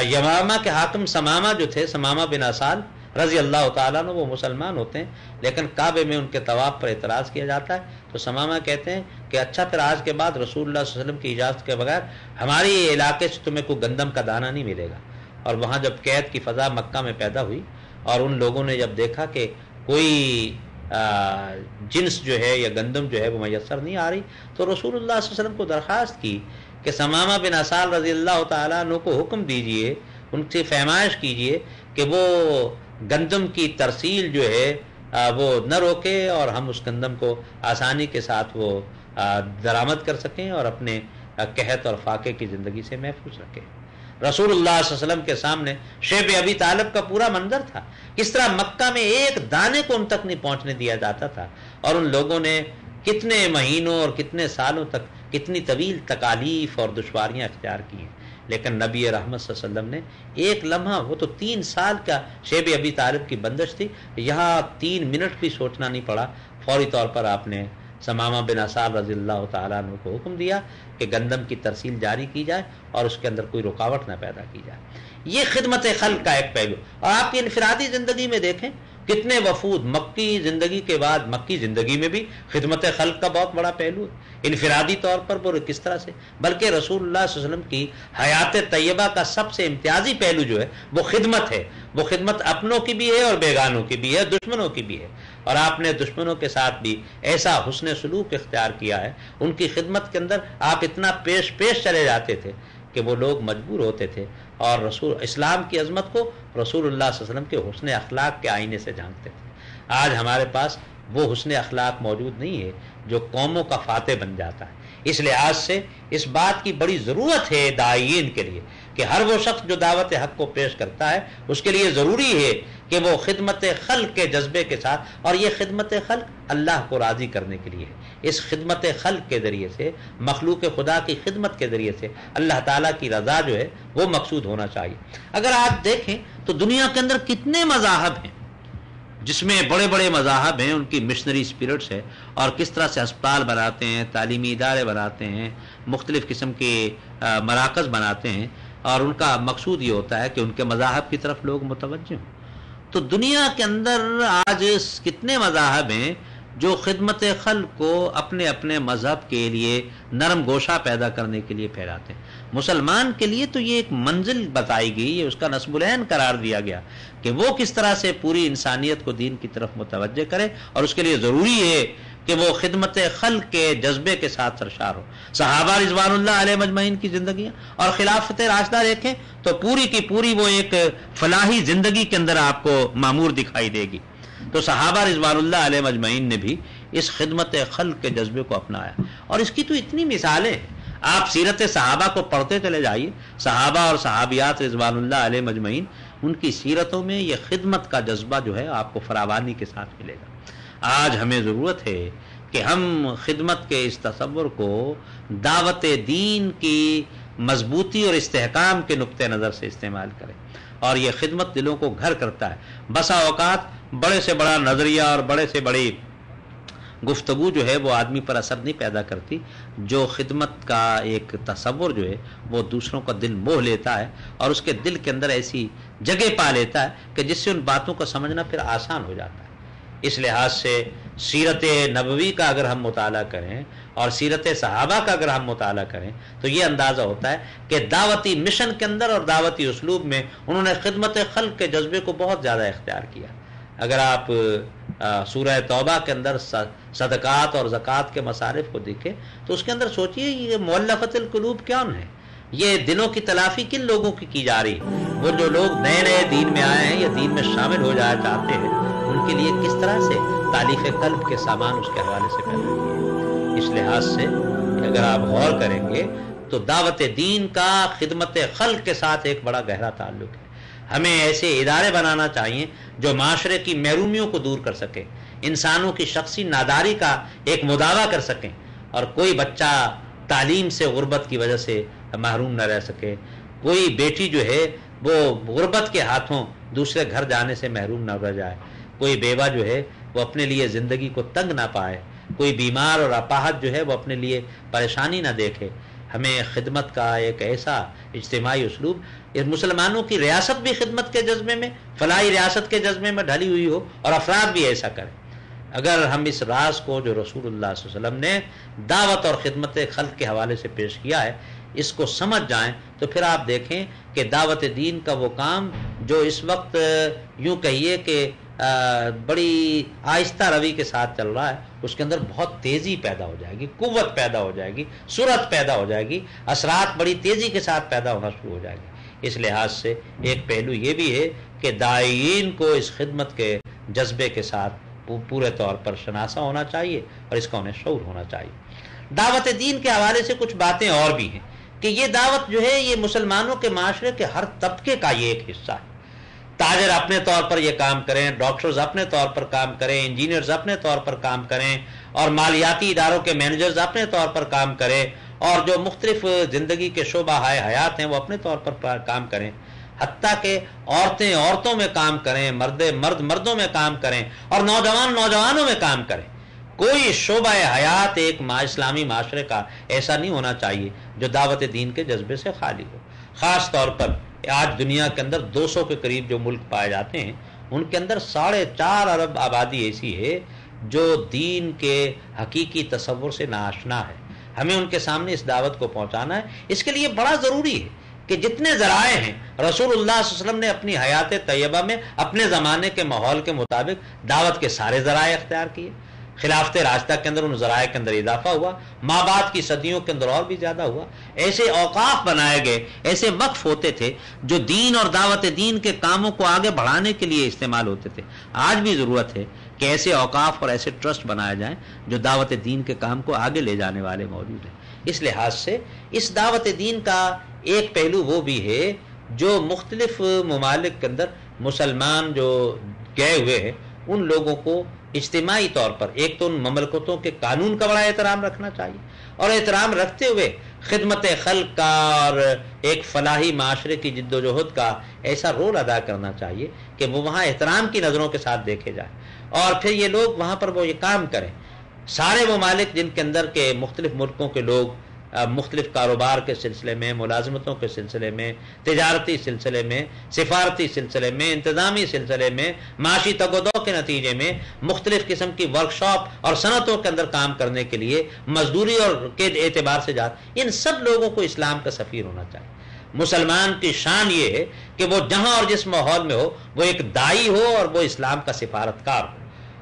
یمامہ کے حاکم سمامہ جو تھے، سمامہ بن اسال رضی اللہ تعالیٰ عنہ، وہ مسلمان ہوتے ہیں لیکن کعبے میں ان کے طواف پر اعتراض کیا جاتا ہے، تو سمامہ کہتے ہیں کہ اچھا پھر آج کے بعد رسول اللہ صلی اللہ علیہ وسلم کی اجازت کے بغیر ہماری علاقے سے تمہیں کوئی گندم کا دانہ نہیں ملے گا۔ اور وہاں جب قید کی فضا مکہ میں پیدا ہوئی اور ان لوگوں نے جب دیکھا کہ کوئی جنس جو ہے یا گندم جو ہے وہ میسر نہیں آ رہی، تو رسول اللہ صلی اللہ علیہ وسلم کو درخواست کی کہ سمامہ بن اسال رضی اللہ تعالیٰ عنہ کو حکم دیجئے، ان سے فرمائش کیجئے کہ وہ گندم کی ترسیل جو ہے وہ نہ روکے اور ہم اس گندم کو آسانی کے ساتھ وہ درآمد کر سکیں اور اپنے قحط اور فاقے کی زندگی سے محفوظ رکھیں۔ رسول اللہ صلی اللہ علیہ وسلم کے سامنے شیب ابی طالب کا پورا منظر تھا، کس طرح مکہ میں ایک دانے کو ان تک نہیں پہنچنے دیا جاتا تھا، اور ان لوگوں نے کتنے مہینوں اور کتنے سالوں تک کتنی طویل تکالیف اور دشواریاں اختیار کی ہیں، لیکن نبی رحمت صلی اللہ علیہ وسلم نے ایک لمحہ، وہ تو 3 سال کا شیب ابی طالب کی بندش تھی، یہاں 3 منٹ بھی سوچنا نہیں پڑا، فوری طور پر آپ نے سمامہ بن اسال رضی اللہ تعالیٰ عنہ کو حکم دیا کہ گندم کی ترسیل جاری کی جائے اور اس کے اندر کوئی رکاوٹ نہ پیدا کی جائے۔ یہ خدمت خلق کا ایک پہلو۔ اور آپ کی انفرادی زندگی میں دیکھیں کتنے وفود، مکی زندگی کے بعد مکی زندگی میں بھی خدمت خلق کا بہت بڑا پہلو ہے، انفرادی طور پر وہ کس طرح سے، بلکہ رسول اللہ صلی اللہ علیہ وسلم کی حیات طیبہ کا سب سے امتیازی پہلو جو ہے وہ خدمت ہے۔ وہ خدمت اپنوں کی بھی ہے اور بیگانوں کی بھی ہے، دشمنوں کی بھی ہے، اور آپ نے دشمنوں کے ساتھ بھی ایسا حسن سلوک اختیار کیا ہے، ان کی خدمت کے اندر آپ اتنا پیش چلے جاتے تھے کہ وہ لوگ مجبور ہوتے تھے اور رسول اسلام کی عظمت کو رسول اللہ صلی اللہ علیہ وسلم کے حسن اخلاق کے آئینے سے جھانکتے تھے۔ آج ہمارے پاس وہ حسن اخلاق موجود نہیں ہے جو قوموں کا فاتح بن جاتا ہے۔ اس لحاظ سے اس بات کی بڑی ضرورت ہے داعیین کے لیے کہ ہر وہ شخص جو دعوت حق کو پیش کرتا ہے اس کے لیے ضروری ہے کہ وہ خدمت خلق کے جذبے کے ساتھ، اور یہ خدمت خلق اللہ کو راضی کرنے کے لیے ہے، اس خدمت خلق کے ذریعے سے، مخلوق خدا کی خدمت کے ذریعے سے اللہ تعالیٰ کی رضا جو ہے وہ مقصود ہونا چاہیے۔ اگر آپ دیکھیں تو دنیا کے اندر کتنے مذاہب ہیں، جس میں بڑے بڑے مذاہب ہیں، ان کی مشنری اسپرٹس ہے، اور کس طرح سے ہسپتال بناتے ہیں، تعلیمی ادارے بناتے ہیں، مختلف قسم کے مراکز بناتے ہیں، اور ان کا مقصود یہ ہوتا ہے کہ ان کے مذاہب کی طرف لوگ متوجہ ہوں۔ تو دنیا کے اندر آج کتنے مذاہب ہیں جو خدمت خلق کو اپنے اپنے مذہب کے لیے نرم گوشہ پیدا کرنے کے لیے پھیلاتے ہیں۔ مسلمان کے لیے تو یہ ایک منزل بتائی گئی، یہ اس کا نصب العین قرار دیا گیا کہ وہ کس طرح سے پوری انسانیت کو دین کی طرف متوجہ کرے، اور اس کے لیے ضروری ہے کہ وہ خدمت خلق کے جذبے کے ساتھ سرشار ہو۔ صحابہ رضوان اللہ علیہ مجمعین کی زندگیاں اور خلافت راشدہ دیکھیں تو پوری کی پوری وہ ایک فلاحی زندگی کے اندر آپ کو معمور دکھائی دے گی۔ تو صحابہ رضوان اللہ علیہ مجمعین نے بھی اس خدمت خلق کے جذبے کو اپنایا، اور اس کی تو اتنی مثالیں۔ آپ سیرت صحابہ کو پڑھتے چلے جائیے، صحابہ اور صحابیات رضوان اللہ علیہ مجمعین، ان کی سیرتوں میں یہ خدمت کا جذبہ جو ہے آپ کو فراوانی کے ساتھ ملے گا۔ آج ہمیں ضرورت ہے کہ ہم خدمت کے اس تصور کو دعوت دین کی مضبوطی اور استحکام کے نقطہ نظر سے استعمال کریں، اور یہ خدمت دلوں کو گھر کرتا ہے۔ بسا اوقات بڑے سے بڑا نظریہ اور بڑے سے بڑی گفتگو جو ہے وہ آدمی پر اثر نہیں پیدا کرتی، جو خدمت کا ایک تصور جو ہے وہ دوسروں کا دل موہ لیتا ہے اور اس کے دل کے اندر ایسی جگہ پا لیتا ہے کہ جس سے ان باتوں کو سمجھنا پھر آسان ہو جاتا ہے۔ اس لحاظ سے سیرت نبوی کا اگر ہم مطالعہ کریں اور سیرت صحابہ کا اگر ہم مطالعہ کریں تو یہ اندازہ ہوتا ہے کہ دعوتی مشن کے اندر اور دعوتی اسلوب میں انہوں نے خدمت خلق کے جذبے کو بہت زیادہ اختیار کیا۔ اگر آپ سورہ توبہ کے اندر صدقات اور زکوٰۃ کے مصارف کو دیکھیں تو اس کے اندر سوچئے یہ مؤلفۃ القلوب کیا ہے، یہ دلوں کی تلافی کن لوگوں کی جا رہی ہے؟ وہ جو لوگ نئے نئے دین میں آئے ہیں یا دین میں شامل ہو جانا چاہتے ہیں، ان کے لیے کس طرح سے تالیف قلب کے سامان اس کے حوالے سے پیدا کیے۔ اس لحاظ سے اگر آپ غور کریں گے تو دعوت دین کا خدمت خلق کے ساتھ ایک بڑا گہرا تعلق ہے۔ ہمیں ایسے ادارے بنانا چاہیے جو معاشرے کی محرومیوں کو دور کر سکیں، انسانوں کی شخصی ناداری کا ایک مداوع کر سکیں، اور کوئی بچہ تعلیم سے غربت کی وجہ سے محروم نہ رہ سکے، کوئی بیٹی جو ہے وہ غربت کے ہاتھوں دوسرے گھر جانے سے محروم نہ رہ جائے، کوئی بیوہ جو ہے وہ اپنے لیے زندگی کو تنگ نہ پائے، کوئی بیمار اور اپاہج جو ہے وہ اپنے لیے پریشانی نہ دیکھے۔ ہمیں خدمت کا ایک ایسا اجتماعی اسلوب، مسلمانوں کی ریاست بھی خدمت کے جذبے میں، فلاحی ریاست کے جذبے میں ڈھلی ہوئی ہو اور افراد بھی ایسا کریں۔ اگر ہم اس راز کو جو رسول اللہ صلی اللہ علیہ وسلم نے دعوت اور خدمت خلق کے حوالے سے پیش کیا ہے اس کو سمجھ جائیں تو پھر آپ دیکھیں کہ دعوت دین کا وہ کام جو اس وقت یوں کہیے کہ بڑی آہستہ روی کے ساتھ چل رہا ہے، اس کے اندر بہت تیزی پیدا ہو جائے گی، قوت پیدا ہو جائے گی، سرعت پیدا ہو جائے گی، اثرات بڑی تیزی کے ساتھ پیدا ہونا شروع ہو جائے گی۔ اس لحاظ سے ایک پہلو یہ بھی ہے کہ داعین کو اس خدمت کے جذبے کے ساتھ پورے طور پر شناسا ہونا چاہیے اور اس کا انہیں شعور ہونا چاہیے۔ دعوت دین کے حوالے سے کچھ باتیں اور بھی ہیں کہ یہ دعوت جو ہے یہ مسلمانوں کے معاشرے کے ہر طبقے کا یہ ایک حصہ ہے۔ تاجر اپنے طور پر یہ کام کریں، ڈاکٹرز اپنے طور پر کام کریں، انجینئرز اپنے طور پر کام کریں، اور مالیاتی اداروں کے مینیجرز اپنے طور پر کام کریں، اور جو مختلف زندگی کے شعبہ حیات ہیں وہ اپنے طور پر کام کریں، حتیٰ کہ عورتیں عورتوں میں کام کریں، مرد مردوں میں کام کریں، اور نوجوان نوجوانوں میں کام کریں۔ کوئی شعبہ حیات ایک اسلامی معاشرے کا ایسا نہیں ہونا چاہیے جو دعوت دین کے جذبے سے خالی ہو۔ خاص طور پر آج دنیا کے اندر 200 کے قریب جو ملک پائے جاتے ہیں ان کے اندر 4.5 ارب آبادی ایسی ہے جو دین کے حقیقی تصور سے ناآشنا ہے۔ ہمیں ان کے سامنے اس دعوت کو پہنچانا ہے۔ اس کے لیے بڑا ضروری ہے کہ جتنے ذرائع ہیں رسول اللہ صلی اللہ علیہ وسلم نے اپنی حیات طیبہ میں اپنے زمانے کے ماحول کے مطابق دعوت کے سارے ذرائع اختیار کیے۔ خلافت راشدہ کے اندر ان ذرائع کے اندر اضافہ ہوا، ماں بعد کی صدیوں کے اندر اور بھی زیادہ ہوا۔ ایسے اوقاف بنائے گئے، ایسے وقف ہوتے تھے جو دین اور دعوت دین کے کاموں کو آگے بڑھانے کے لیے استعمال ہوتے تھے۔ آج بھی ضرورت ہے کہ ایسے اوقاف اور ایسے ٹرسٹ بنائے جائیں جو دعوت دین کے کام کو آگے لے جانے والے موجود ہیں۔ اس لحاظ سے اس دعوت دین کا ایک پہلو وہ بھی ہے جو مختلف ممالک کے اندر مسلمان جو گئے ہوئے ہیں ان لوگوں کو اجتماعی طور پر ایک تو ان مملکتوں کے قانون کا بڑا احترام رکھنا چاہیے، اور احترام رکھتے ہوئے خدمت خلق کا اور ایک فلاحی معاشرے کی جد و جہد کا ایسا رول ادا کرنا چاہیے کہ وہ وہاں احترام کی نظروں کے ساتھ دیکھے جائیں، اور پھر یہ لوگ وہاں پر وہ یہ کام کریں۔ سارے ممالک جن کے اندر کے مختلف ملکوں کے لوگ مختلف کاروبار کے سلسلے میں، ملازمتوں کے سلسلے میں، تجارتی سلسلے میں، سفارتی سلسلے میں، انتظامی سلسلے میں، معاشی تگ و دو کے نتیجے میں مختلف قسم کی ورکشاپ اور صنعتوں کے اندر کام کرنے کے لیے مزدوری اور کے اعتبار سے ان سب لوگوں کو اسلام کا سفیر ہونا چاہیے۔ مسلمان کی شان یہ ہے کہ وہ جہاں اور جس ماحول میں ہو وہ ایک داعی ہو اور وہ اسلام کا سفارتکار ہو،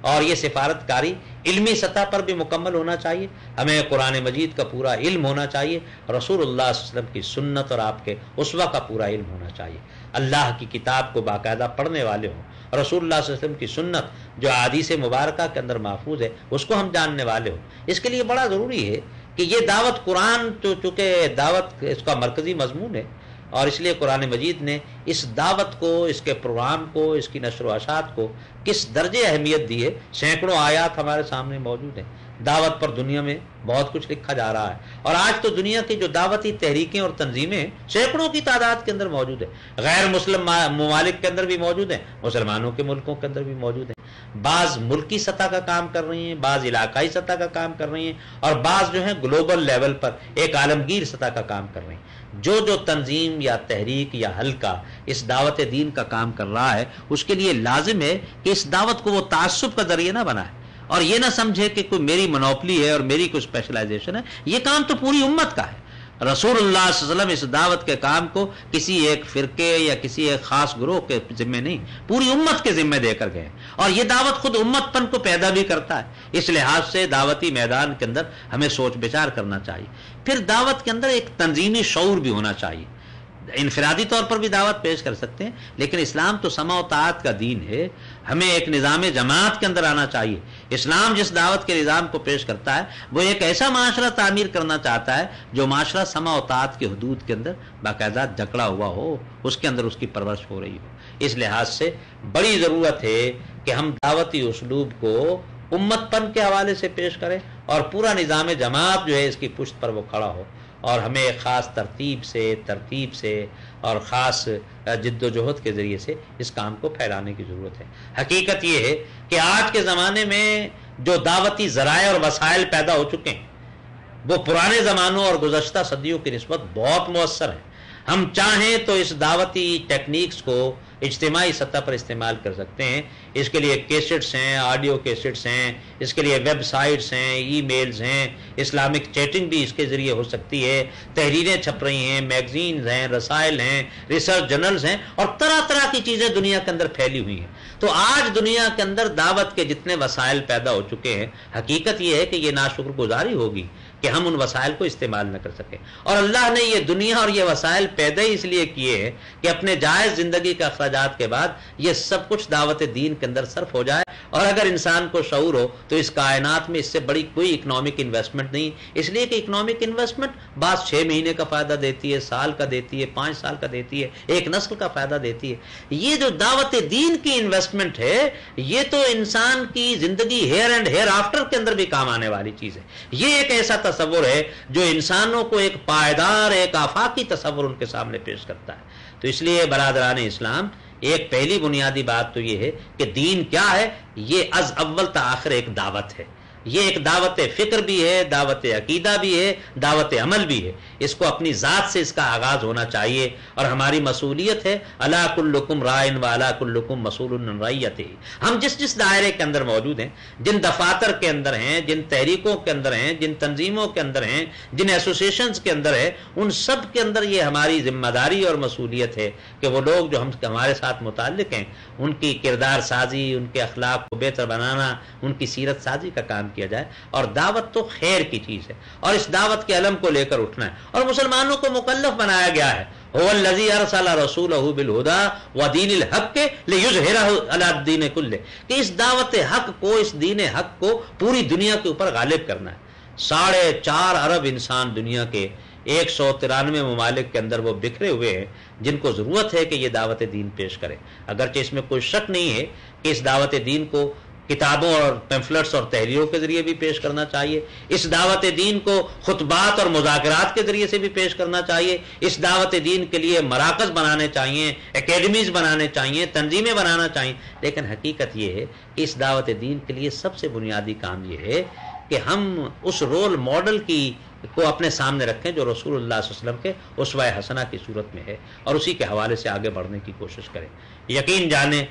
اور یہ سفارتکاری علمی سطح پر بھی مکمل ہونا چاہیے۔ ہمیں قرآن مجید کا پورا علم ہونا چاہیے، رسول اللہ صلی اللہ علیہ وسلم کی سنت اور آپ کے اسوہ کا پورا علم ہونا چاہیے، اللہ کی کتاب کو باقاعدہ پڑھنے والے ہوں، رسول اللہ صلی اللہ علیہ وسلم کی سنت جو احادیث مبارکہ کے اندر محفوظ ہے اس کو ہم جاننے والے ہوں۔ اس کے لیے بڑا ضروری ہے کہ یہ دعوت قرآن چونکہ دعوت اس کا مرکزی مضمون ہے، اور اس لیے قرآن مجید نے اس دعوت کو، اس کے پروگرام کو، اس کی نشر و اشاعت کو کس درجے اہمیت دی ہے۔ سینکڑوں آیات ہمارے سامنے موجود ہیں، دعوت پر دنیا میں بہت کچھ لکھا جا رہا ہے، اور آج تو دنیا کی جو دعوتی تحریکیں اور تنظیمیں سینکڑوں کی تعداد کے اندر موجود ہیں، غیر مسلم ممالک کے اندر بھی موجود ہیں، مسلمانوں کے ملکوں کے اندر بھی موجود ہیں، بعض ملکی سطح کا کام کر رہی ہیں، بعض علاقائی سطح کا کام کر رہی ہیں، اور بعض جو ہیں گلوبل لیول پر ایک عالمگیر سطح کا کام کر رہی ہیں۔ جو تنظیم یا تحریک یا حلقہ اس دعوت دین کا کام کر رہا ہے، اس کے لیے لازم ہے کہ اس دعوت کو وہ تعصب کا ذریعہ نہ بنائے، اور یہ نہ سمجھے کہ کوئی میری منوپلی ہے اور میری کوئی اسپیشلائزیشن ہے۔ یہ کام تو پوری امت کا ہے۔ رسول اللہ صلی اللہ علیہ وسلم اس دعوت کے کام کو کسی ایک فرقے یا کسی ایک خاص گروہ کے ذمہ نہیں، پوری امت کے ذمہ دے کر گئے، اور یہ دعوت خود امت پن کو پیدا بھی کرتا ہے۔ اس لحاظ سے دعوتی میدان کے اندر ہمیں سوچ بچار کرنا چاہیے۔ پھر دعوت کے اندر ایک تنظیمی شعور بھی ہونا چاہیے۔ انفرادی طور پر بھی دعوت پیش کر سکتے ہیں، لیکن اسلام تو سمع و طاعت کا دین ہے، ہمیں ایک نظام جماعت کے اندر آنا چاہیے۔ اسلام جس دعوت کے نظام کو پیش کرتا ہے وہ ایک ایسا معاشرہ تعمیر کرنا چاہتا ہے جو معاشرہ سمع و طاعت کی حدود کے اندر باقاعدہ جکڑا ہوا ہو، اس کے اندر اس کی پرورش ہو رہی ہو۔ اس لحاظ سے بڑی ضرورت ہے کہ ہم دعوتی اسلوب کو امت پن کے حوالے سے پیش کریں، اور پورا نظام جماعت جو ہے اس کی پشت پر وہ کھڑا ہو، اور ہمیں ایک خاص ترتیب سے اور خاص جد و جہد کے ذریعے سے اس کام کو پھیلانے کی ضرورت ہے۔ حقیقت یہ ہے کہ آج کے زمانے میں جو دعوتی ذرائع اور وسائل پیدا ہو چکے ہیں وہ پرانے زمانوں اور گزشتہ صدیوں کی نسبت بہت مؤثر ہیں۔ ہم چاہیں تو اس دعوتی ٹیکنیکس کو اجتماعی سطح پر استعمال کر سکتے ہیں۔ اس کے لیے کیسٹس ہیں، آڈیو کیسٹس ہیں، اس کے لیے ویب سائٹس ہیں، ای میلز ہیں، اسلامک چیٹنگ بھی اس کے ذریعے ہو سکتی ہے، تحریریں چھپ رہی ہیں، میگزینز ہیں، رسائل ہیں، ریسرچ جرنلز ہیں، اور طرح طرح کی چیزیں دنیا کے اندر پھیلی ہوئی ہیں۔ تو آج دنیا کے اندر دعوت کے جتنے وسائل پیدا ہو چکے ہیں، حقیقت یہ ہے کہ یہ ناشکر گزاری ہوگی کہ ہم ان وسائل کو استعمال نہ کر سکیں، اور اللہ نے یہ دنیا اور یہ وسائل پیدا ہی اس لیے کیے ہیں کہ اپنے جائز زندگی کے اخراجات کے بعد یہ سب کچھ دعوت دین کے اندر صرف ہو جائے، اور اگر انسان کو شعور ہو تو اس کائنات میں اس سے بڑی کوئی اکنامک انویسٹمنٹ نہیں، اس لیے کہ اکنامک انویسٹمنٹ بعض 6 مہینے کا فائدہ دیتی ہے، سال کا دیتی ہے، 5 سال کا دیتی ہے، ایک نسل کا فائدہ دیتی ہے۔ یہ جو دعوت دین کی انویسٹمنٹ ہے یہ تو انسان کی زندگی ہیئر اینڈ ہیئر آفٹر کے اندر بھی کام آنے والی چیز ہے۔ یہ ایک ایسا تصور ہے جو انسانوں کو ایک پائیدار، ایک آفاقی تصور ان کے سامنے پیش کرتا ہے۔ تو اس لیے برادران اسلام، ایک پہلی بنیادی بات تو یہ ہے کہ دین کیا ہے؟ یہ از اول تا آخر ایک دعوت ہے۔ یہ ایک دعوت فکر بھی ہے، دعوت عقیدہ بھی ہے، دعوت عمل بھی ہے۔ اس کو اپنی ذات سے اس کا آغاز ہونا چاہیے، اور ہماری مسئولیت ہے الا کلکم رائن و الا کلکم مسئول عن رعیتہ۔ ہم جس دائرے کے اندر موجود ہیں، جن دفاتر کے اندر ہیں، جن تحریکوں کے اندر ہیں، جن تنظیموں کے اندر ہیں، جن ایسوسیشنز کے اندر ہے، ان سب کے اندر یہ ہماری ذمہ داری اور مسئولیت ہے کہ وہ لوگ جو ہمارے ساتھ متعلق ہیں ان کی کردار سازی، ان کے اخلاق کو بہتر بنانا، ان کی سیرت سازی کا کام کیا جائے۔ اور دعوت تو خیر کی چیز ہے، اور اس دعوت کے علم کو لے کر اٹھنا ہے، اور مسلمانوں کو مکلف بنایا گیا ہے۔ هو الذی ارسل رسولہ بالہدی ودین الحق لیظہرہ علی الدین کلہ، کہ اس دعوت حق کو، اس دین حق کو پوری دنیا کے اوپر غالب کرنا ہے۔ 4.5 ارب انسان دنیا کے 193 ممالک کے اندر وہ بکھرے ہوئے ہیں، جن کو ضرورت ہے کہ یہ دعوت دین پیش کرے۔ اگرچہ اس میں کوئی شک نہیں ہے کہ اس دعوت دین کو کتابوں اور پیمفلٹس اور تحریروں کے ذریعے بھی پیش کرنا چاہیے، اس دعوت دین کو خطبات اور مذاکرات کے ذریعے سے بھی پیش کرنا چاہیے، اس دعوت دین کے لیے مراکز بنانے چاہیے، اکیڈمیز بنانے چاہیے، تنظیمیں بنانا چاہیے۔ لیکن حقیقت یہ ہے کہ اس دعوت دین کے لیے سب سے بنیادی کام یہ ہے کہ ہم اس رول ماڈل کو اپنے سامنے رکھیں جو رسول اللہ صلی اللہ علیہ وسلم کے اسوہ حسنہ کی صورت میں ہے، اور اسی کے حوالے سے آگے بڑھنے کی کوشش کریں۔ یقین جانیں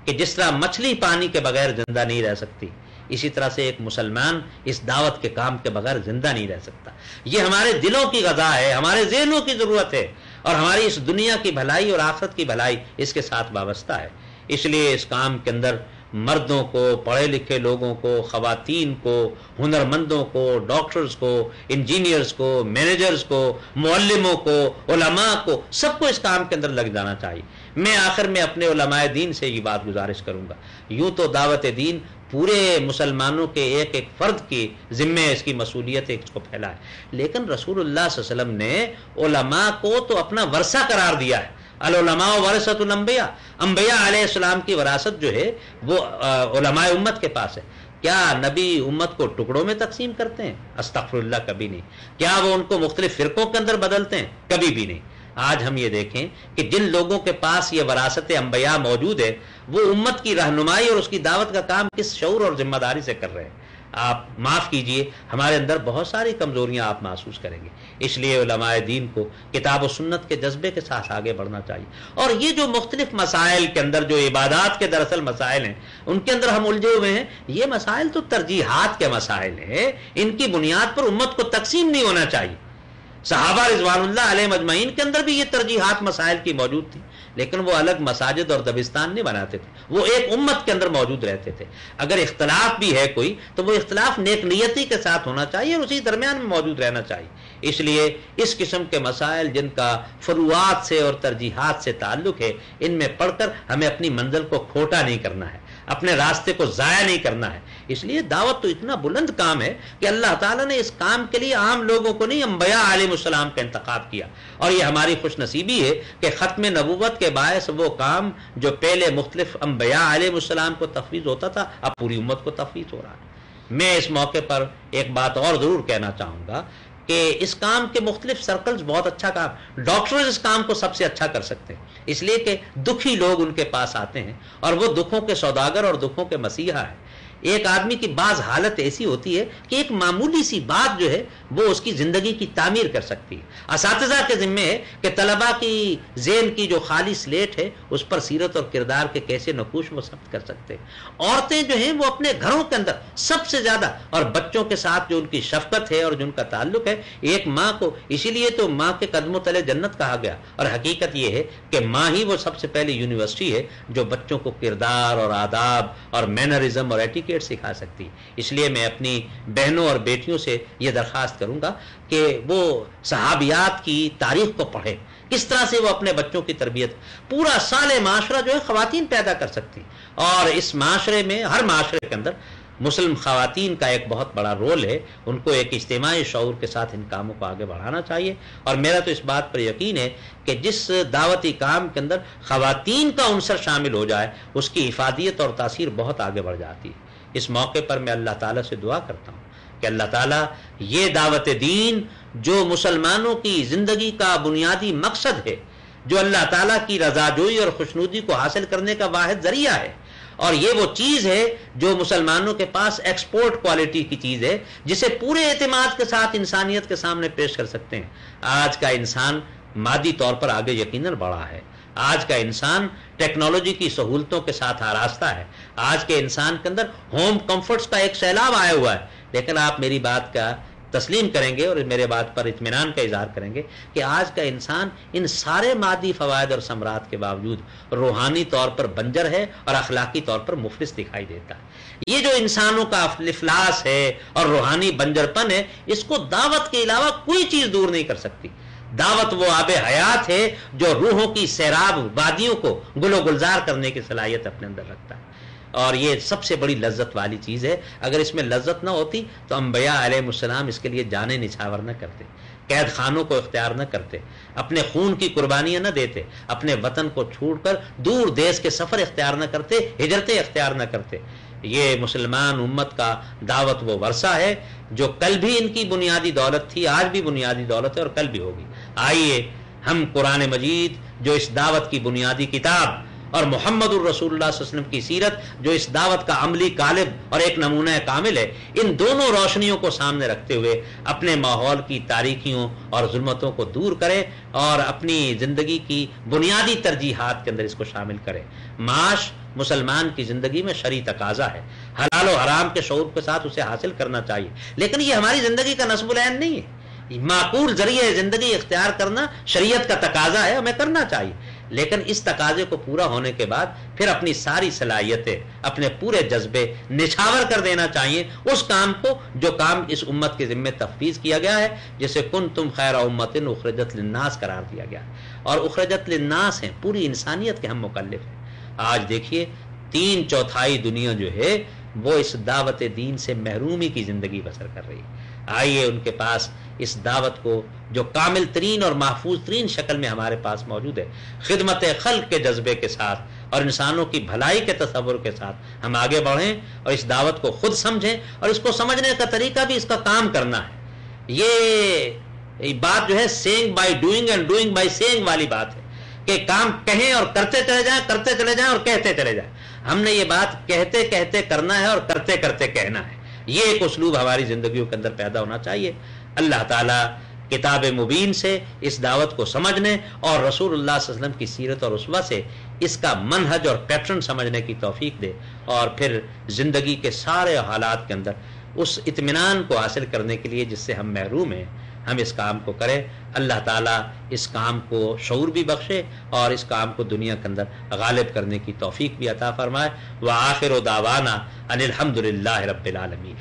کہ جس طرح مچھلی پانی کے بغیر زندہ نہیں رہ سکتی، اسی طرح سے ایک مسلمان اس دعوت کے کام کے بغیر زندہ نہیں رہ سکتا۔ یہ ہمارے دلوں کی غذا ہے، ہمارے ذہنوں کی ضرورت ہے، اور ہماری اس دنیا کی بھلائی اور آخرت کی بھلائی اس کے ساتھ وابستہ ہے۔ اس لیے اس کام کے اندر مردوں کو، پڑھے لکھے لوگوں کو، خواتین کو، ہنرمندوں کو، ڈاکٹرز کو، انجینئرز کو، مینیجرز کو، معلموں کو، علماء کو، سب کو اس کام کے اندر لگ جانا چاہیے۔ میں آخر میں اپنے علماء دین سے یہ بات گزارش کروں گا، یوں تو دعوت دین پورے مسلمانوں کے ایک ایک فرد کی ذمے اس کی مصولیت اس کو پھیلا ہے۔ لیکن رسول اللہ صلی اللہ علیہ وسلم نے علماء کو تو اپنا ورثہ قرار دیا ہے۔ العلماء ورثۃ الانبیاء، انبیاء علیہ السلام کی وراثت جو ہے وہ علماء امت کے پاس ہے۔ کیا نبی امت کو ٹکڑوں میں تقسیم کرتے ہیں؟ استغفر اللہ، کبھی نہیں۔ کیا وہ ان کو مختلف فرقوں کے اندر بدلتے ہیں؟ کبھی بھی نہیں۔ آج ہم یہ دیکھیں کہ جن لوگوں کے پاس یہ وراثت انبیاء موجود ہے وہ امت کی رہنمائی اور اس کی دعوت کا کام کس شعور اور ذمہ داری سے کر رہے ہیں۔ آپ معاف کیجئے، ہمارے اندر بہت ساری کمزوریاں آپ محسوس کریں گے۔ اس لیے علماء دین کو کتاب و سنت کے جذبے کے ساتھ آگے بڑھنا چاہیے، اور یہ جو مختلف مسائل کے اندر جو عبادات کے دراصل مسائل ہیں ان کے اندر ہم الجھے ہوئے ہیں، یہ مسائل تو ترجیحات کے مسائل ہیں، ان کی بنیاد پر امت کو تقسیم نہیں ہونا چاہیے۔ صحابہ رضوان اللہ علیہ مجمعین کے اندر بھی یہ ترجیحات مسائل کی موجود تھی، لیکن وہ الگ مساجد اور دبستان نہیں بناتے تھے، وہ ایک امت کے اندر موجود رہتے تھے۔ اگر اختلاف بھی ہے کوئی تو وہ اختلاف نیک نیتی کے ساتھ ہونا چاہیے اور اسی درمیان میں موجود رہنا چاہیے۔ اس لیے اس قسم کے مسائل جن کا فروعات سے اور ترجیحات سے تعلق ہے، ان میں پڑھ کر ہمیں اپنی منزل کو کھوٹا نہیں کرنا ہے، اپنے راستے کو ضائع نہیں کرنا ہے۔ اس لیے دعوت تو اتنا بلند کام ہے کہ اللہ تعالیٰ نے اس کام کے لیے عام لوگوں کو نہیں، انبیاء علیہ السلام کا انتخاب کیا، اور یہ ہماری خوش نصیبی ہے کہ ختم نبوت کے باعث وہ کام جو پہلے مختلف انبیاء علیہ السلام کو تفویض ہوتا تھا اب پوری امت کو تفویض ہو رہا ہے۔ میں اس موقع پر ایک بات اور ضرور کہنا چاہوں گا کہ اس کام کے مختلف سرکلز بہت اچھا کام، ڈاکٹرز اس کام کو سب سے اچھا کر سکتے ہیں، اس لیے کہ دکھی لوگ ان کے پاس آتے ہیں اور وہ دکھوں کے سوداگر اور دکھوں کے مسیحا ہیں۔ ایک آدمی کی بعض حالت ایسی ہوتی ہے کہ ایک معمولی سی بات جو ہے وہ اس کی زندگی کی تعمیر کر سکتی ہے۔ اساتذہ کے ذمے ہے کہ طلباء کی ذہن کی جو خالی سلیٹ ہے اس پر سیرت اور کردار کے کیسے نقوش وہ ثبت کر سکتے ہیں۔ عورتیں جو ہیں وہ اپنے گھروں کے اندر سب سے زیادہ، اور بچوں کے ساتھ جو ان کی شفقت ہے اور جو ان کا تعلق ہے، ایک ماں کو، اسی لیے تو ماں کے قدموں تلے جنت کہا گیا، اور حقیقت یہ ہے کہ ماں ہی وہ سب سے پہلی یونیورسٹی ہے جو بچوں کو کردار اور آداب اور مینرزم اور ایٹیکیٹ سکھا سکتی۔ اس لیے میں اپنی بہنوں اور بیٹیوں سے یہ درخواست کروں گا کہ وہ صحابیات کی تاریخ کو پڑھیں، کس طرح سے وہ اپنے بچوں کی تربیت، پورا سال معاشرہ جو ہے خواتین پیدا کر سکتی، اور اس معاشرے میں، ہر معاشرے کے اندر مسلم خواتین کا ایک بہت بڑا رول ہے، ان کو ایک اجتماعی شعور کے ساتھ ان کاموں کو آگے بڑھانا چاہیے۔ اور میرا تو اس بات پر یقین ہے کہ جس دعوتی کام کے اندر خواتین کا عنصر شامل ہو جائے اس کی افادیت اور تاثیر بہت آگے بڑھ جاتی ہے۔ اس موقع پر میں اللہ تعالیٰ سے دعا کرتا ہوں کہ اللہ تعالیٰ یہ دعوت دین جو مسلمانوں کی زندگی کا بنیادی مقصد ہے، جو اللہ تعالیٰ کی رضا جوئی اور خوشنودی کو حاصل کرنے کا واحد ذریعہ ہے، اور یہ وہ چیز ہے جو مسلمانوں کے پاس ایکسپورٹ کوالٹی کی چیز ہے، جسے پورے اعتماد کے ساتھ انسانیت کے سامنے پیش کر سکتے ہیں۔ آج کا انسان مادی طور پر آگے یقیناً بڑھا ہے، آج کا انسان ٹیکنالوجی کی سہولتوں کے ساتھ آراستہ ہے، آج کے انسان کے اندر ہوم کمفرٹس کا ایک سیلاب آیا ہوا ہے، لیکن آپ میری بات کا تسلیم کریں گے اور میرے بات پر اطمینان کا اظہار کریں گے کہ آج کا انسان ان سارے مادی فوائد اور ثمرات کے باوجود روحانی طور پر بنجر ہے اور اخلاقی طور پر مفلس دکھائی دیتا ہے۔ یہ جو انسانوں کا افلاس ہے اور روحانی بنجرپن ہے، اس کو دعوت کے علاوہ کوئی چیز دور نہیں کر سکتی۔ دعوت وہ آب حیات ہے جو روحوں کی سیراب وادیوں کو گل و گلزار کرنے کی صلاحیت اپنے اندر رکھتا ہے، اور یہ سب سے بڑی لذت والی چیز ہے۔ اگر اس میں لذت نہ ہوتی تو انبیاء علیہ السلام اس کے لیے جانیں نچھاور نہ کرتے، قید خانوں کو اختیار نہ کرتے، اپنے خون کی قربانیاں نہ دیتے، اپنے وطن کو چھوڑ کر دور دیش کے سفر اختیار نہ کرتے، ہجرتیں اختیار نہ کرتے۔ یہ مسلمان امت کا دعوت وہ ورثہ ہے جو کل بھی ان کی بنیادی دولت تھی، آج بھی بنیادی دولت ہے اور کل بھی ہوگی۔ آئیے ہم قرآن مجید جو اس دعوت کی بنیادی کتاب، اور محمد الرسول اللہ صلی اللہ علیہ وسلم کی سیرت جو اس دعوت کا عملی قالب اور ایک نمونہ کامل ہے، ان دونوں روشنیوں کو سامنے رکھتے ہوئے اپنے ماحول کی تاریکیوں اور ظلمتوں کو دور کریں اور اپنی زندگی کی بنیادی ترجیحات کے اندر اس کو شامل کریں۔ معاش مسلمان کی زندگی میں شرعی تقاضا ہے، حلال و حرام کے شعور کے ساتھ اسے حاصل کرنا چاہیے، لیکن یہ ہماری زندگی کا نصب العین نہیں ہے۔ معقول ذریعہ زندگی اختیار کرنا شریعت کا تقاضا ہے، ہمیں کرنا چاہیے، لیکن اس تقاضے کو پورا ہونے کے بعد پھر اپنی ساری صلاحیتیں، اپنے پورے جذبے نچھاور کر دینا چاہیے اس کام کو جو کام اس امت کے ذمے تفویض کیا گیا ہے، جسے کنتم خیر امۃ اخرجت للناس قرار دیا گیا، اور اخرجت للناس ہیں، پوری انسانیت کے ہم مکلف ہیں۔ آج دیکھیے 3/4 دنیا جو ہے وہ اس دعوت دین سے محرومی کی زندگی بسر کر رہی ہے۔ آئیے ان کے پاس اس دعوت کو جو کامل ترین اور محفوظ ترین شکل میں ہمارے پاس موجود ہے، خدمت خلق کے جذبے کے ساتھ اور انسانوں کی بھلائی کے تصور کے ساتھ ہم آگے بڑھیں اور اس دعوت کو خود سمجھیں، اور اس کو سمجھنے کا طریقہ بھی اس کا کام کرنا ہے۔ یہ بات جو ہے seeing by doing and doing by seeing والی بات ہے کہ کام کہیں اور کرتے چلے جائیں، کرتے چلے جائیں اور کہتے چلے جائیں۔ ہم نے یہ بات کہتے کہتے کرنا ہے اور کرتے کرتے کہنا ہے۔ یہ ایک اسلوب ہماری زندگیوں کے اندر پیدا ہونا چاہیے۔ اللہ تعالیٰ کتاب مبین سے اس دعوت کو سمجھنے اور رسول اللہ صلی اللہ علیہ وسلم کی سیرت اور اسوہ سے اس کا منہج اور پیٹرن سمجھنے کی توفیق دے، اور پھر زندگی کے سارے حالات کے اندر اس اطمینان کو حاصل کرنے کے لیے جس سے ہم محروم ہیں، ہم اس کام کو کریں۔ اللہ تعالیٰ اس کام کو شعور بھی بخشے اور اس کام کو دنیا کے اندر غالب کرنے کی توفیق بھی عطا فرمائے۔ وآخر دعوانا ان الحمد للہ رب العالمین۔